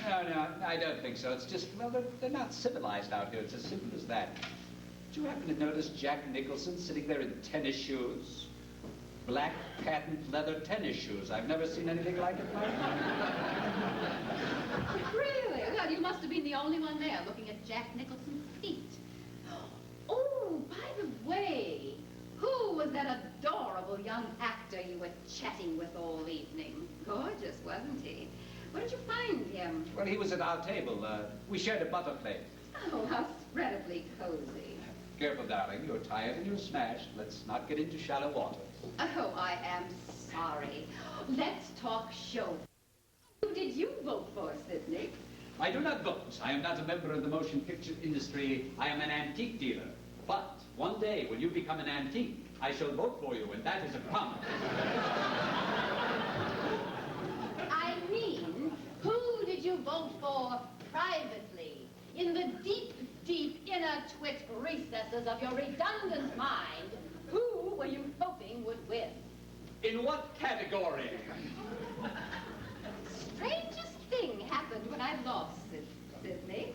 No, I don't think so. It's just, well, they're not civilized out here. It's as simple as that. Did you happen to notice Jack Nicholson sitting there in tennis shoes? Black patent leather tennis shoes. I've never seen anything like it in my life. Really? Well, you must have been the only one there looking at Jack Nicholson's feet. Oh, by the way, who was that adorable young actor you were chatting with all evening? Gorgeous, wasn't he? Where did you find him? Well, he was at our table. We shared a butter plate. Oh, how spreadably cozy. Careful, darling. You're tired and you're smashed. Let's not get into shallow waters. Oh, I am sorry. Let's talk show. Who did you vote for, Sidney? I do not vote. I am not a member of the motion picture industry. I am an antique dealer. But one day, when you become an antique, I shall vote for you, and that is a promise. I mean, who did you vote for privately? In the deep, deep inner twit recesses of your redundant mind, who were you hoping would win? In what category? Strangest thing happened when I lost Sidney.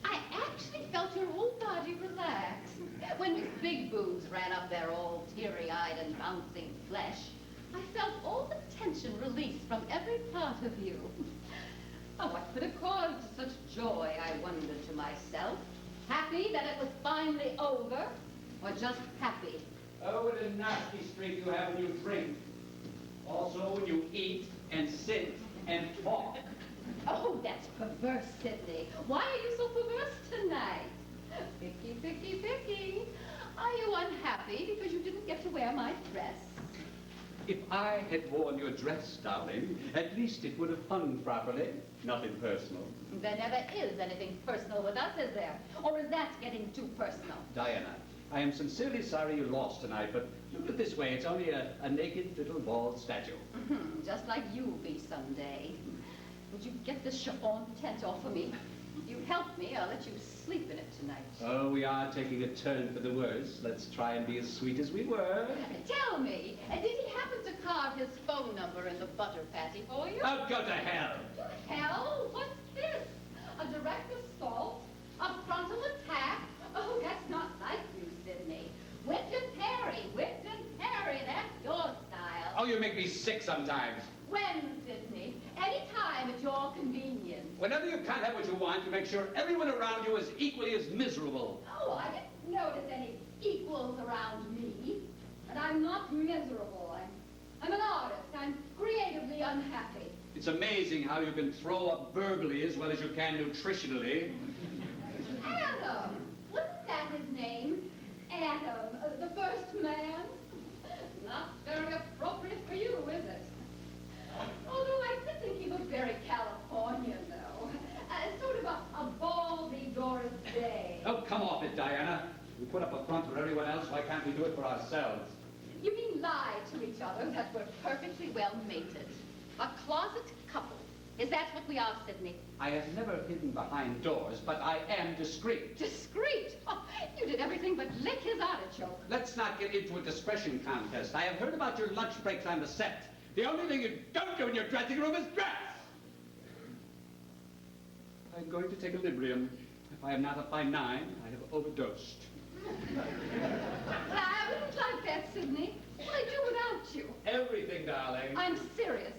I actually felt your whole body relax. When Miss Big Boobs ran up there all teary-eyed and bouncing flesh, I felt all the tension released from every part of you. Oh, what could have caused such joy, I wondered to myself. Happy that it was finally over, or just happy? Oh, what a nasty streak you have when you drink. Also, when you eat and sit and talk. Oh, that's perverse, Sidney. Why are you so perverse tonight? Picky, picky, picky. Are you unhappy because you didn't get to wear my dress? If I had worn your dress, darling, at least it would have hung properly. Nothing personal. There never is anything personal with us, is there? Or is that getting too personal? Diana, I am sincerely sorry you lost tonight, but look at it this way. It's only a naked little bald statue. Just like you'll be someday. Would you get this chiffon tent off of me? If you help me, I'll let you sleep in it tonight. Oh, we are taking a turn for the worse. Let's try and be as sweet as we were. Tell me, did he happen to carve his phone number in the butter patty for you? Oh, go to hell! Hell? What's this? A direct assault? A frontal attack? Oh, that's not like you, Sidney. Whipped and parry, that's your style. Oh, you make me sick sometimes. When, Sidney? Any time at your convenience. Whenever you can't have what you want, you make sure everyone around you is equally as miserable. Oh, I didn't notice any equals around me. And I'm not miserable. I'm an artist. I'm creatively unhappy. It's amazing how you can throw up verbally as well as you can nutritionally. Adam! Wasn't that his name? Adam, the first man? Not very appropriate for you, is it? Although I did think he looked very Californian, though. Sort of a baldy Doris Day. Oh, come off it, Diana. We put up a front for everyone else. Why can't we do it for ourselves? You mean lie to each other that we're perfectly well mated? A closet couple. Is that what we are, Sidney? I have never hidden behind doors, but I am discreet. Discreet? Oh, you did everything but lick his artichoke. Let's not get into a discretion contest. I have heard about your lunch breaks on the set. The only thing you don't do in your dressing room is dress! I'm going to take a Librium. If I am not up by 9, I have overdosed. I wouldn't like that, Sidney. What would I do without you? Everything, darling. I'm serious.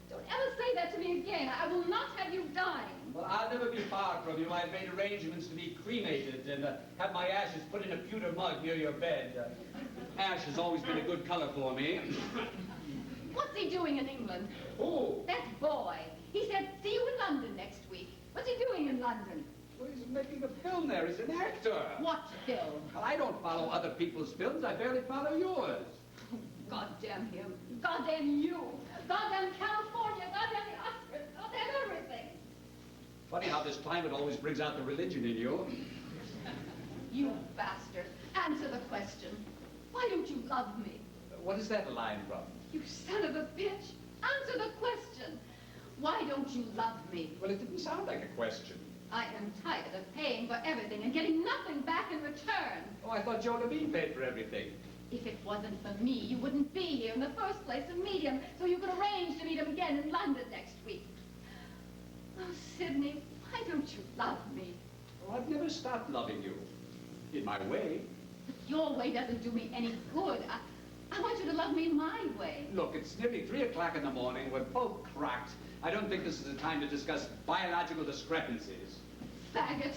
Don't ever say that to me again. I will not have you dying. Well, I'll never be far from you. I've made arrangements to be cremated and have my ashes put in a pewter mug near your bed. Ash has always been a good color for me. What's he doing in England? Oh, That boy. He said, see you in London next week. What's he doing in London? well, he's making a film there. He's an actor. What film? Well, I don't follow other people's films. I barely follow yours. God damn him. God damn you. God damn California. God damn the Oscars. God damn everything. Funny how this climate always brings out the religion in you. You bastard. Answer the question. Why don't you love me? What is that line from? You son of a bitch! Answer the question! Why don't you love me? Well, it didn't sound like a question. I am tired of paying for everything and getting nothing back in return. Oh, I thought Joe Levine paid for everything. If it wasn't for me, you wouldn't be here in the first place to meet him, so you could arrange to meet him again in London next week. Oh, Sidney, why don't you love me? Oh, I've never stopped loving you. In my way. But your way doesn't do me any good. I want you to love me my way. Look, it's nearly 3 o'clock in the morning. We're both cracked. I don't think this is the time to discuss biological discrepancies. Faggot.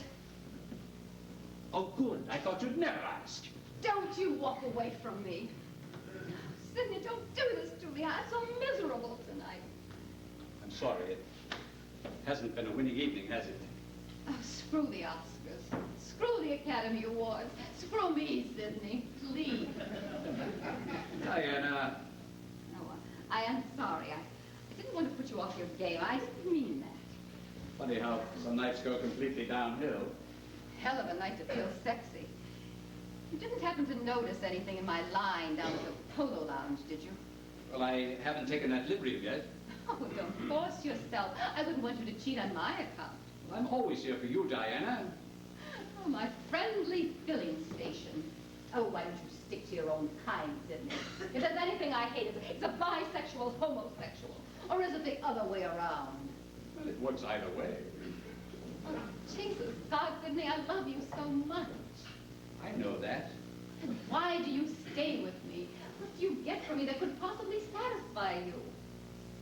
Oh, good. I thought you'd never ask. Don't you walk away from me. Sidney, don't do this to me. I'm so miserable tonight. I'm sorry. It hasn't been a winning evening, has it? Oh, screw the Oscars. Screw the Academy Awards. Screw me, Sidney. Please. Diana. No, I am sorry. I didn't want to put you off your game. I didn't mean that. Funny how some nights go completely downhill. Hell of a night to feel sexy. You didn't happen to notice anything in my line down at the Polo Lounge, did you? Well, I haven't taken that livery yet. Oh, don't force yourself. I wouldn't want you to cheat on my account. Well, I'm always here for you, Diana. Oh, my friendly filling station. Oh, why don't you stick to your own kind, Sidney? If there's anything I hate, it's a bisexual homosexual. Or is it the other way around? Well, it works either way. Oh, Jesus, God, Sidney, I love you so much. I know that. And why do you stay with me? What do you get from me that could possibly satisfy you?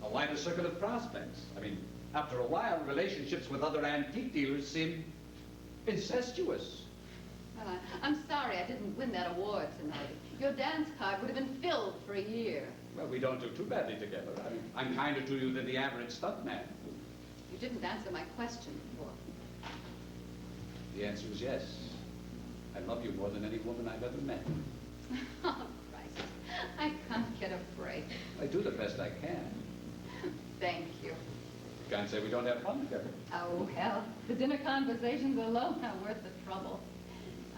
A wider circle of prospects. I mean, after a while, relationships with other antique dealers seem incestuous. Well, I'm sorry I didn't win that award tonight. Your dance card would have been filled for a year. Well, we don't do too badly together. I mean, I'm kinder to you than the average stuntman. You didn't answer my question before. The answer is yes. I love you more than any woman I've ever met. Oh, Christ. I can't get a break. I do the best I can. Thank you. Can't say we don't have fun together. Oh, hell. The dinner conversations alone are worth the trouble.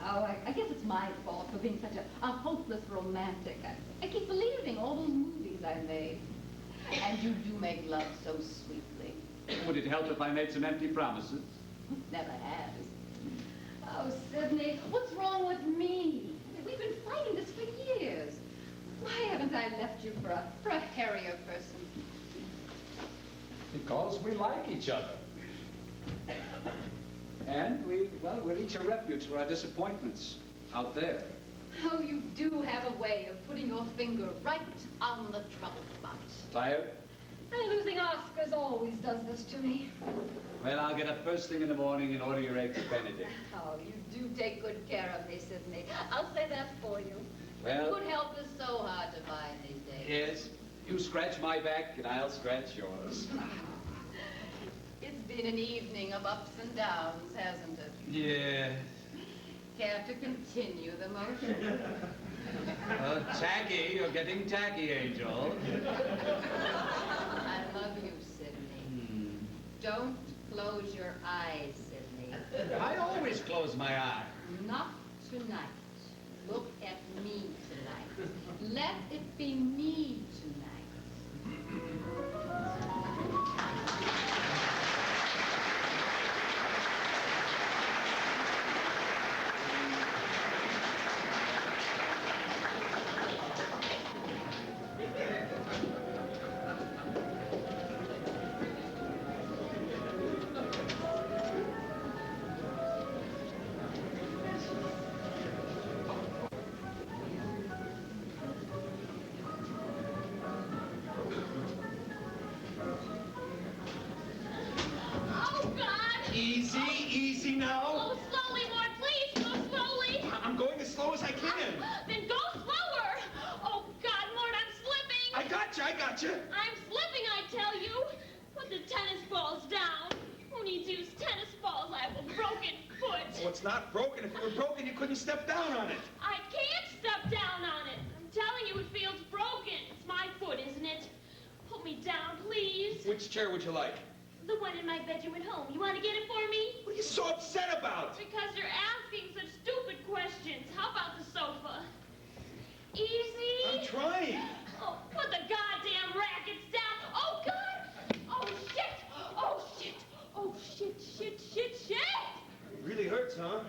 Oh, I guess it's my fault for being such a hopeless romantic. I keep believing all those movies I made. And you do make love so sweetly. Would it help if I made some empty promises? Never has. Oh, Sidney, what's wrong with me? We've been fighting this for years. Why haven't I left you for a hairier person? Because we like each other. And we're each a refuge for our disappointments out there. Oh, you do have a way of putting your finger right on the trouble spot. Tired? Losing Oscars always does this to me. Well, I'll get up first thing in the morning and order your eggs Benedict. Oh, you do take good care of me, Sidney. I'll say that for you. Well, Good help is so hard to find these days. yes, you scratch my back and I'll scratch yours. It's been an evening of ups and downs, hasn't it? Yeah. Care to continue the motion? Tacky, you're getting tacky, Angel. I love you, Sidney. Don't close your eyes, Sidney. I always close my eye. Not tonight. Look at me tonight. Let it be me tonight. Oh, God! Easy now. Oh, slowly, Mort, please. Go slowly. I'm going as slow as I can. Then go slower. Oh, God, Mort, I'm slipping. I gotcha. I'm slipping, I tell you. Put the tennis balls down. Who needs used tennis balls? I have a broken foot. Oh, it's not broken. If it were broken, you couldn't step down on it. I can't step down on it. I'm telling you, it feels broken. It's my foot, isn't it? Put me down, please. Which chair would you like? The one in my bedroom at home. You want to get it for me? What are you so upset about? Because you're asking such stupid questions. How about the sofa? Easy. I'm trying. Oh, put the goddamn rackets down. Oh, God. Oh, shit. Oh, shit. Oh, shit, shit, shit, shit. It really hurts, huh?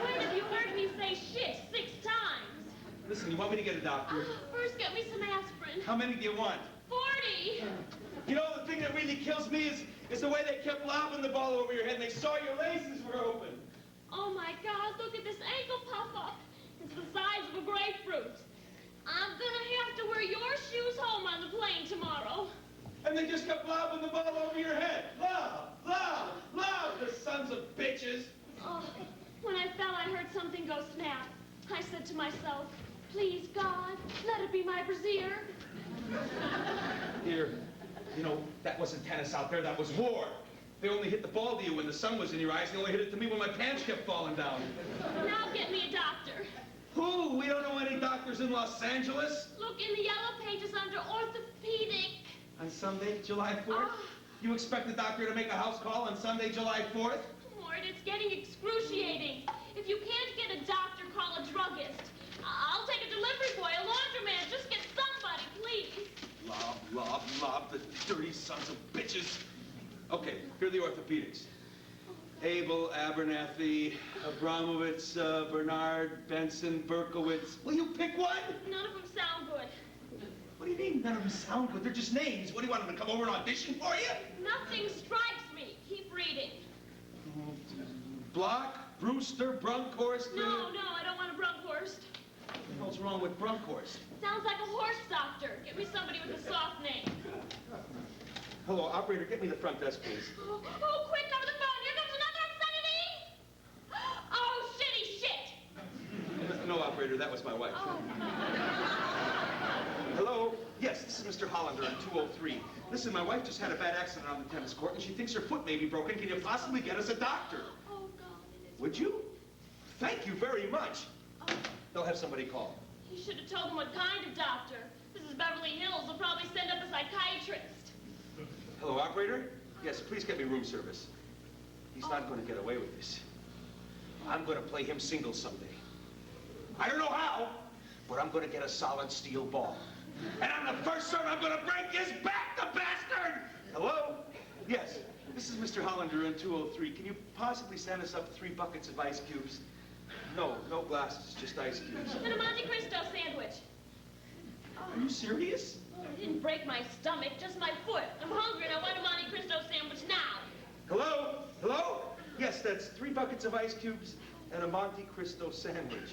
When have you heard me say shit 6 times? Listen, you want me to get a doctor? First, get me some aspirin. How many do you want? 40. You know, the thing that really kills me is the way they kept lobbing the ball over your head and they saw your laces were open. Oh, my God, look at this ankle puff up. It's the size of a grapefruit. I'm gonna have to wear your shoes home on the plane tomorrow. And they just kept lobbing the ball over your head. Lob, lob, lob, the sons of bitches. Oh, when I fell, I heard something go snap. I said to myself, please, God, let it be my brassiere. Here, you know, that wasn't tennis out there, that was war. They only hit the ball to you when the sun was in your eyes. They only hit it to me when my pants kept falling down. Now get me a doctor. Who? We don't know any doctors in Los Angeles. Look in the yellow pages under orthopedic. On Sunday, July 4th? Ah. You expect the doctor to make a house call on Sunday, July 4th? Lord, it's getting excruciating. If you can't get a doctor, call a druggist. I'll take a delivery boy, a laundromat. Just get somebody, please. Lob, lob, lob, the dirty sons of bitches. Okay, here are the orthopedics. Abel, Abernathy, Abramowitz, Bernard, Benson, Berkowitz. Will you pick one? None of them sound good. What do you mean none of them sound good? They're just names. What do you want them to come over and audition for you? Nothing strikes me. Keep reading. Block, Brewster, Brunkhorst. No, I don't want a Brunkhorst. What the hell's wrong with Brunkhorst? Sounds like a horse doctor. Get me somebody with a soft name. Hello, operator, get me the front desk, please. Oh, quick, over the phone. Here comes another obscenity. Oh, shitty shit. No, operator, that was my wife. Oh, Hello? Yes, this is Mr. Hollander on 203. Listen, my wife just had a bad accident on the tennis court and she thinks her foot may be broken. Can you possibly get us a doctor? oh, God. It is... Would you? Thank you very much. Oh, They'll have somebody call. you should have told them what kind of doctor. This is Beverly Hills. They'll probably send up a psychiatrist. Hello, operator? Yes, please get me room service. He's not going to get away with this. I'm going to play him singles someday. I don't know how, but I'm going to get a solid steel ball. And on the first serve, I'm going to break his back, the bastard! Hello? Yes, this is Mr. Hollander on 203. Can you possibly send us up 3 buckets of ice cubes? No glasses, just ice cubes. And a Monte Cristo sandwich. Are you serious? It didn't break my stomach, just my foot. I'm hungry and I want a Monte Cristo sandwich now. Hello? Hello? Yes, that's 3 buckets of ice cubes and a Monte Cristo sandwich.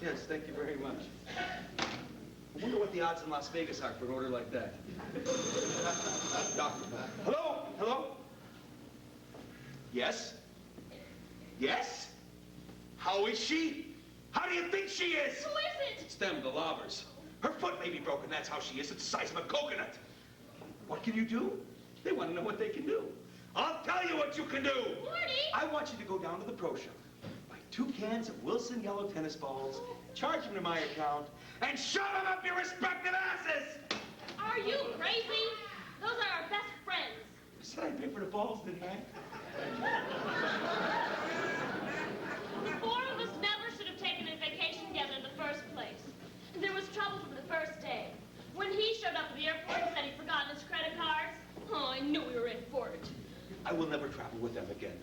Yes, thank you very much. I wonder what the odds in Las Vegas are for an order like that. Doctor. Hello? Hello? Yes? Yes? How is she? How do you think she is? Who is it? It's them, the lobbers. Her foot may be broken, that's how she is. It's the size of a coconut. What can you do? They want to know what they can do. I'll tell you what you can do. Morty! I want you to go down to the pro shop, buy 2 cans of Wilson yellow tennis balls, charge them to my account, and shove them up your respective asses! Are you crazy? Those are our best friends. I said I'd pay for the balls, didn't I? The 4 of us never should have taken a vacation together in the first place. There was trouble from the first day. When he showed up at the airport and said he'd forgotten his credit cards, oh, I knew we were in for it. I will never travel with them again.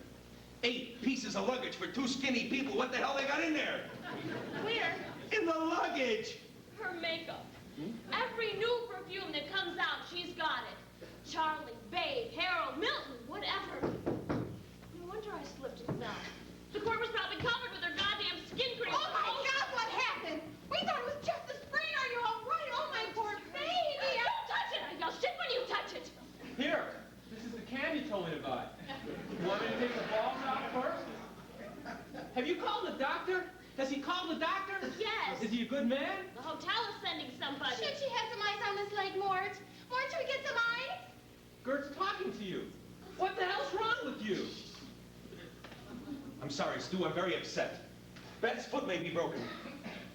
8 pieces of luggage for 2 skinny people. What the hell they got in there? Where? In the luggage! Her makeup. Every new perfume that comes out, she's got it. Charlie, Babe, Harold, Milton, whatever. No wonder I slipped and fell. The court was probably covered with her goddamn skin cream. Oh my God, what happened? We thought it was just a sprain. Are you all right? Oh my poor baby. Don't touch it! I yell shit when you touch it! Here, this is the can you told me to buy. You want me to take the balls out first? Have you called the doctor? Has he called the doctor? Yes. Is he a good man? The hotel is sending somebody. Should she have some ice on this leg, Mort? Mort, should we get some ice? Gert's talking to you. What the hell's wrong with you? I'm sorry, Stu, I'm very upset. Beth's foot may be broken.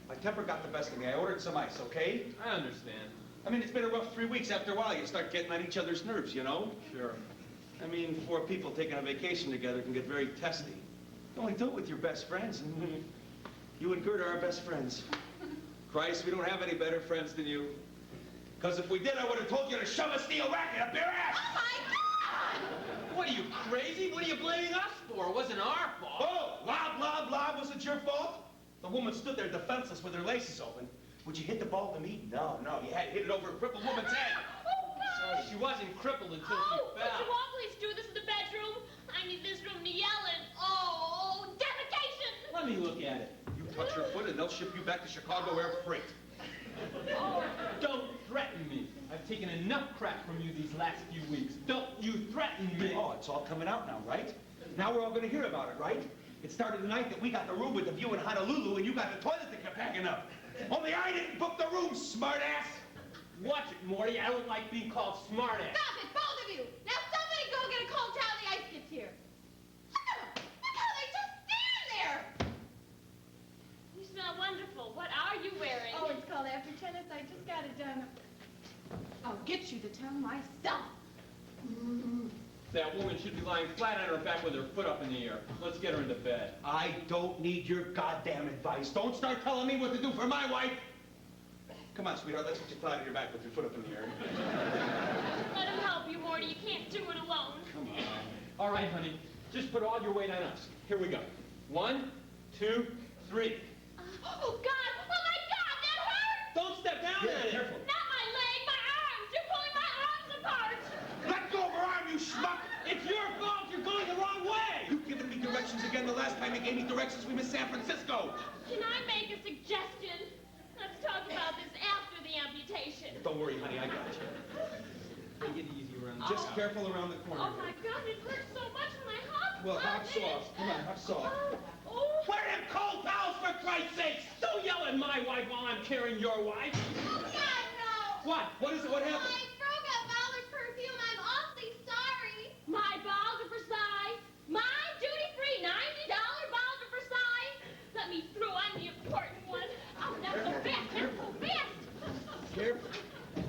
My temper got the best of me. I ordered some ice, okay? I understand. I mean, it's been a rough 3 weeks. After a while, you start getting on each other's nerves, you know? Sure. I mean, 4 people taking a vacation together can get very testy. You only do it with your best friends. You and Gerda are best friends. Christ, we don't have any better friends than you. Because if we did, I would have told you to shove a steel racket up your ass! Oh, my God! What are you, crazy? What are you blaming us for? It wasn't our fault. Oh, blah, blah, blah. Was it your fault? The woman stood there defenseless with her laces open. Would you hit the ball to me? No, no. You had to hit it over a crippled woman's head. Oh, God! She wasn't crippled until Oh, she would you fell. all please do this in the bedroom? I need this room to yell in. Oh, defecation! Let me look at it. You touch your foot and they'll ship you back to Chicago Air Freight. Oh, Don't threaten me. I've taken enough crap from you these last few weeks. Don't you threaten me. Oh, it's all coming out now, right? Now we're all going to hear about it, right? It started the night that we got the room with the view in Honolulu and you got the toilet that kept packing up. Only I didn't book the room, smartass! Watch it, Morty. I don't like being called smartass. Stop it, both of you! Now somebody go get a cold towel when the ice gets here. Look at them! Look how they just stand there! you smell wonderful. What are you wearing? Oh, it's called after tennis. I just got it done. I'll get you the towel myself. That woman should be lying flat on her back with her foot up in the air. Let's get her into bed. I don't need your goddamn advice. Don't start telling me what to do for my wife. Come on, sweetheart, let's get you flat on your back with your foot up in the air. Let him help you, Morty. You can't do it alone. Come on. All right, honey. Just put all your weight on us. Here we go. 1, 2, 3. Oh, God! Oh, my God! That hurts! Don't step down Yeah, on it. careful. Not my leg, my arms! You're pulling my arms apart! Let go of her arm, you schmuck! It's your fault. You're going the wrong way. You've given me directions again. The last time you gave me directions, we missed San Francisco. Can I make a suggestion? Let's talk about this after the amputation. Don't worry, honey, I got you. Take it easy around. Just careful around the corner. Oh, my God, it hurts so much when I hop. Well, hot sauce. Come on, hot sauce. Oh, Wear them cold towels, for Christ's sakes! Don't yell at my wife while I'm carrying your wife. Oh, God, no! What? What is it? What happened? I broke up Ballard perfume. I'm awfully sorry. my balls are for size. My duty-free $90 balls are for size. Let me throw on the important one. Oh, that's so fast. That's so fast. Careful.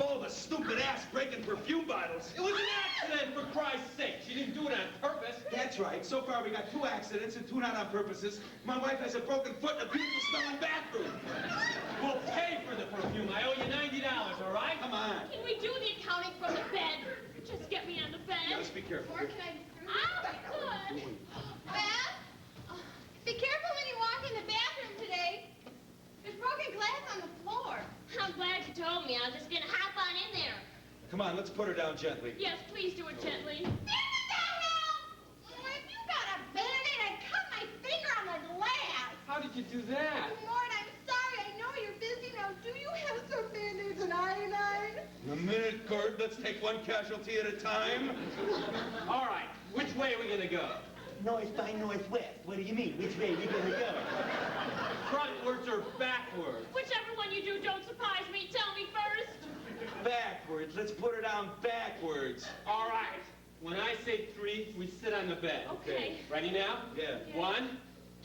Oh, the stupid ass breaking perfume bottles. It was an accident, for Christ's sake. She didn't do it on purpose. That's right. So far, we got 2 accidents and 2 not on purposes. My wife has a broken foot and a beautiful smelling bathroom. We'll pay for the perfume. I owe you $90, all right? Come on. Can we do the accounting from the bed? Just get me on the bed. Let's be careful. Or can I be through? Oh, good. Beth? Be careful when you walk in the bathroom today. There's broken glass on the floor. I'm glad you told me. I was just gonna hop on in there. Come on, let's put her down gently. Yes, please do it gently. Damn it, that help! If you got a Band-Aid, I cut my finger on the glass. How did you do that? Lord, I'm sorry. I know you're busy now. Do you have some Band-Aids and iodine? In a minute, Gord. Let's take one casualty at a time. All right. Which way are we going to go? North by northwest. What do you mean? Which way we gonna go? Frontwards or backwards? Whichever one you do, don't surprise me. Tell me first. Backwards. Let's put her down backwards. All right. When I say 3, we sit on the bed. Okay. Ready now? Yeah. 1,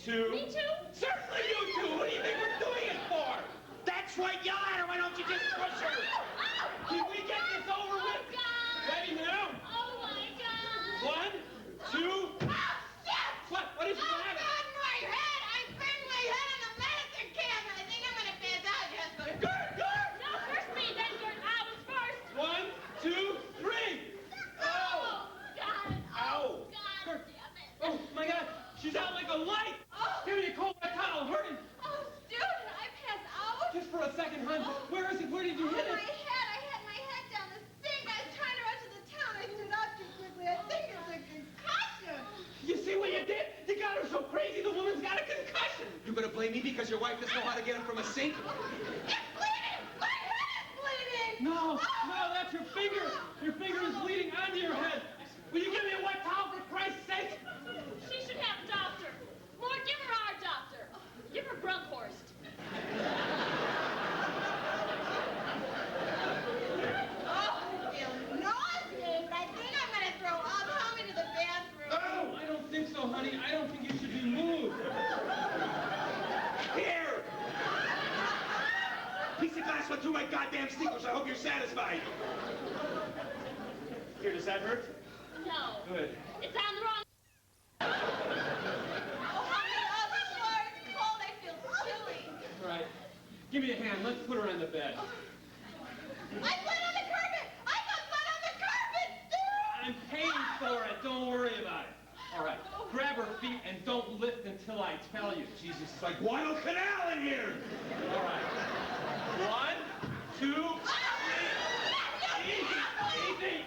2. Me too? Certainly you two. What do you think we're doing it for? That's right. Yell at her. Why don't you just push her? Can we get this over Oh, with? God. Ready now? Oh, my God. 1, 2. Oh, shit! What is Oh, the matter? God, my head! I banged my head on the medicine cabinet. I think I'm gonna pass out, Jasper. No, first me, then Gert. I was first. 1, 2, 3. Oh, God. Ow. God damn it. Oh, my God. She's out like a light. Oh. Give me a cold wet towel. Hurry. Oh, dude, did I pass out? Just for a second, hon. Where is it? Where did you hit Oh, it? I had my head down the sink. I was trying to rush to the town. I stood up too quickly. I think it's a concussion. You see what you did? You got her so crazy the woman's got a concussion. You gonna blame me because your wife doesn't know how to get him from a sink? It's bleeding! My head is bleeding! No, that's your finger. Your finger is bleeding onto your head. Will you give me a wet towel for Christ's sake? She should have a doctor. More, give her our doctor. Give her Brunkhorst. Oh, I feel nauseous. I think I'm gonna throw up. Help me to the bathroom. Oh, I don't think so, honey. I don't think you should be moved. Here! Piece of glass went through my goddamn sneakers. I hope you're satisfied. Here, does that hurt? No. Good. It's on the wrong. Oh, honey, oh, the floor is cold. I feel chilly. Give me a hand. Let's put her on the bed. I bled on the carpet! I got blood on the carpet! I'm paying for it. Don't worry about it. All right. Grab her feet and don't lift until I tell you. Jesus, it's like Guadalcanal in here. All right. 1, 2, 3. Easy.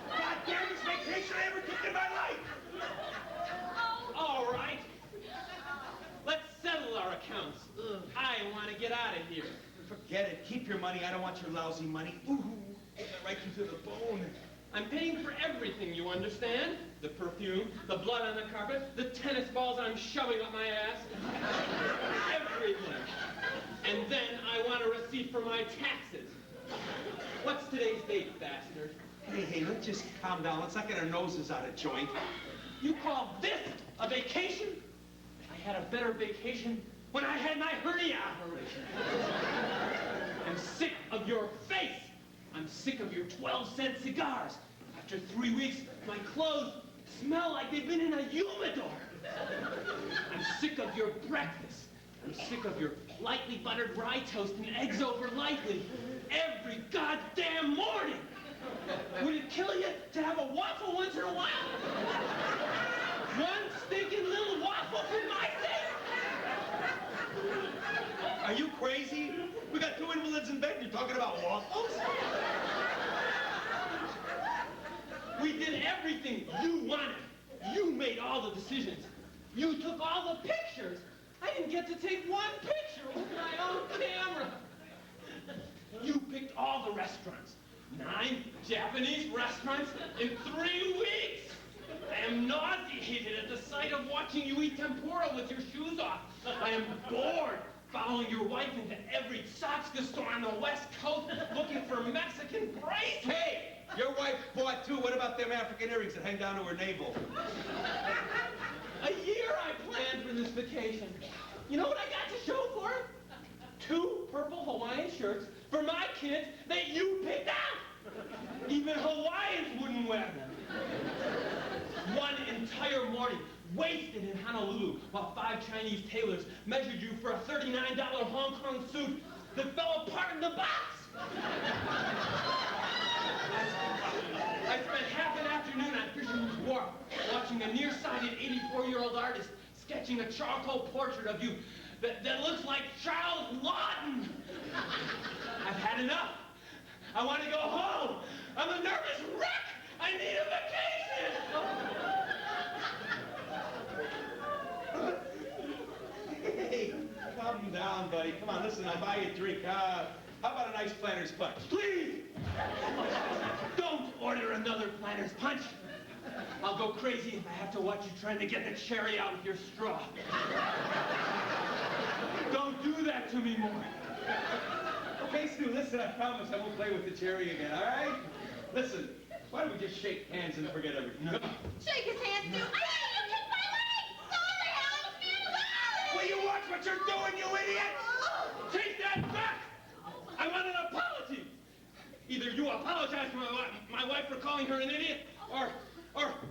God damn, this vacation I ever took in my life. All right. Let's settle our accounts. I want to get out of here. Forget it. Keep your money. I don't want your lousy money. Ooh, right into the bone. I'm paying for everything, you understand? The perfume, the blood on the carpet, the tennis balls I'm shoving up my ass. Everything. And then I want a receipt for my taxes. What's today's date, bastard? Hey, let's just calm down. Let's not get our noses out of joint. You call this a vacation? I had a better vacation when I had my hernia operation. I'm sick of your face. I'm sick of your 12-cent cigars. After 3 weeks, my clothes smell like they've been in a humidor. I'm sick of your breakfast. I'm sick of your lightly buttered rye toast and eggs over lightly every goddamn morning. Would it kill you to have a waffle once in a while? One stinking little waffle for my sake? Are you crazy? We got 2 invalids in bed. You're talking about waffles? We did everything you wanted. You made all the decisions. You took all the pictures. I didn't get to take one picture with my own camera. You picked all the restaurants. 9 Japanese restaurants in 3 weeks. I am nauseated at the sight of watching you eat tempura with your shoes off. I am bored following your wife into every Satsuka store on the West Coast looking for Mexican bracelets. Hey, your wife bought 2. What about them African earrings that hang down to her navel? A year I planned for this vacation. You know what I got to show for it? 2 purple Hawaiian shirts for my kids that you picked out. Even Hawaiians wouldn't wear them. 1 entire morning wasted in Honolulu while 5 Chinese tailors measured you for a $39 Hong Kong suit that fell apart in the box. I spent half an afternoon on Fisherman's Wharf watching a nearsighted 84-year-old artist sketching a charcoal portrait of you that looks like Charles Lawton. I've had enough. I want to go home. I'm a nervous wreck. I need a vacation. Hey, calm down, buddy. Come on, listen, I'll buy you a drink. How about a nice Planter's Punch? Please! Don't order another Planter's Punch. I'll go crazy if I have to watch you trying to get the cherry out with your straw. Don't do that to me more. Okay, Stu, listen, I promise I won't play with the cherry again, all right? Listen, why don't we just shake hands and forget everything? Shake his hand, Stu. I you kicked my leg! Sorry, Alex! Will you watch what you're doing, you idiot? Take that back! I want an apology. Either you apologize to my wife for calling her an idiot, or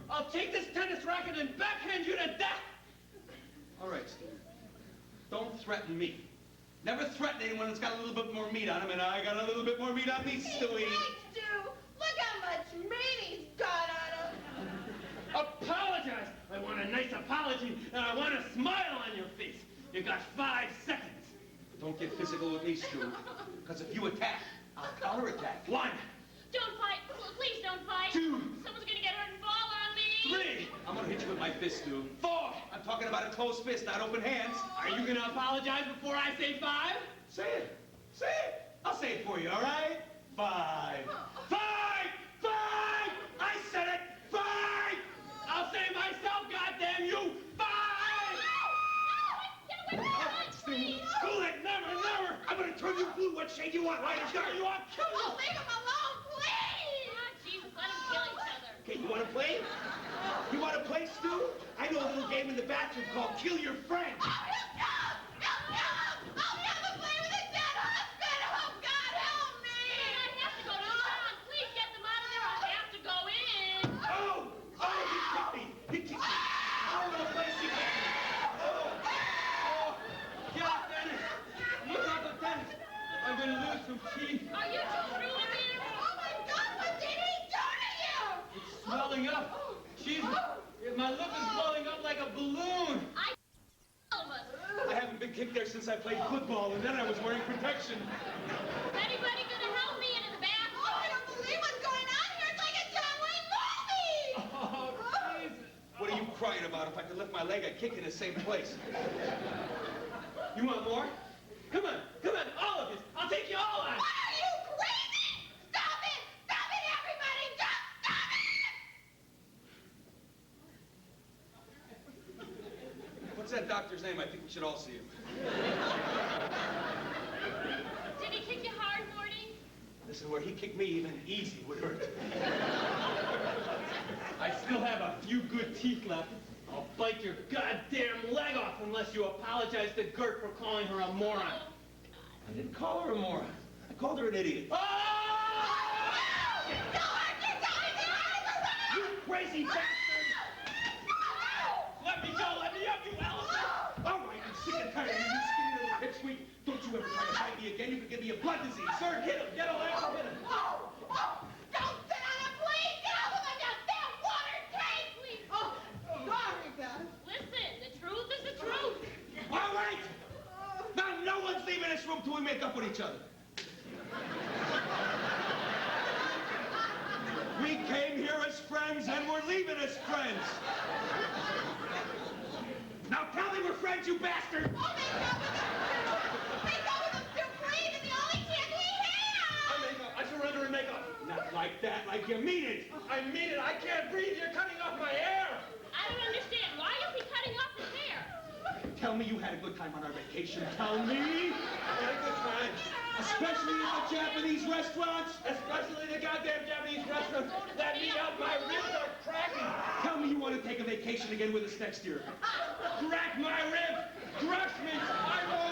I'll take this tennis racket and backhand you to death. All right, Stu. Don't threaten me. Never threaten anyone that's got a little bit more meat on him, and I got a little bit more meat on me, Stewie. Hey, Stu! Look how much meat he's got on him! Apologize. I want a nice apology, and I want a smile on your face. You got 5 seconds. Don't get physical with me, Stu, because if you attack, I'll counterattack. 1, Don't fight. Please don't fight. 2, Someone's gonna get hurt and fall on me. 3, I'm gonna hit you with my fist, Stu. 4. I'm talking about a closed fist, not open hands. Are you gonna apologize before I say 5? Say it. Say it. I'll say it for you, all right? 5. 5! 5! I said it! 5! I'll say it myself, goddamn you! 5! Get away from me, please. Cool it! Never! I'm gonna turn you blue. What shade you want? Right or dark? You want kill you! Oh, leave him alone, please! Oh, Jesus, let them kill each other. Okay, you wanna play? You wanna play, Stu? I know a little game in the bathroom called Kill Your Friend. Oh, he'll kill him! I'll never play with a dead husband! Oh, God, help me! I have to go to town. Please get them out of there. I have to go in. Oh, he kicked me. He kicked me. I don't wanna play secret. Get off, Dennis! blowing up. My lip is blowing up like a balloon. I haven't been kicked there since I played football, and then I was wearing protection. Is anybody gonna help me in the back? Oh, I don't believe what's going on here. It's like a John Wayne movie. Oh, Jesus. What are you crying about? If I could lift my leg, I'd kick in the same place. You want more? Come on, all of you. I'll take you all out. What are you, crazy? Stop it! Stop it, everybody! Just stop it! What's that doctor's name? I think we should all see him. Did he kick you hard, Morty? Listen, where he kicked me, even easy would hurt. I still have a few good teeth left. I'll bite your goddamn leg off unless you apologize to Gert for calling her a moron. I didn't call her a moron. I called her an idiot. Oh! You crazy bastard! Let me go! Let me up, you elephant! All right, I'm sick and tired of you skinny little pipsqueak. Don't you ever try to bite me again. You could give me a blood disease. Sir, hit him. Get a laugh. Hit him. Don't sit on it, please! Get off of my goddamn water tank! Please. Oh, sorry, Beth. Listen, the truth is the truth. All right! Now no one's leaving this room till we make up with each other. We came here as friends and we're leaving as friends. Now tell me we're friends, you bastard! Oh, make up with them too, please! It's the only chance we have! I surrender and make up. Not like that, like you mean it. I mean it. I can't breathe. You're cutting off my hair. I don't understand. Why is he cutting off his hair? Tell me you had a good time on our vacation. Tell me. Had a good time. Especially in the Japanese restaurants. Especially the goddamn Japanese restaurant. Let me out. My ribs are cracking. Tell me you want to take a vacation again with us next year. Crack my ribs. Crush me. I want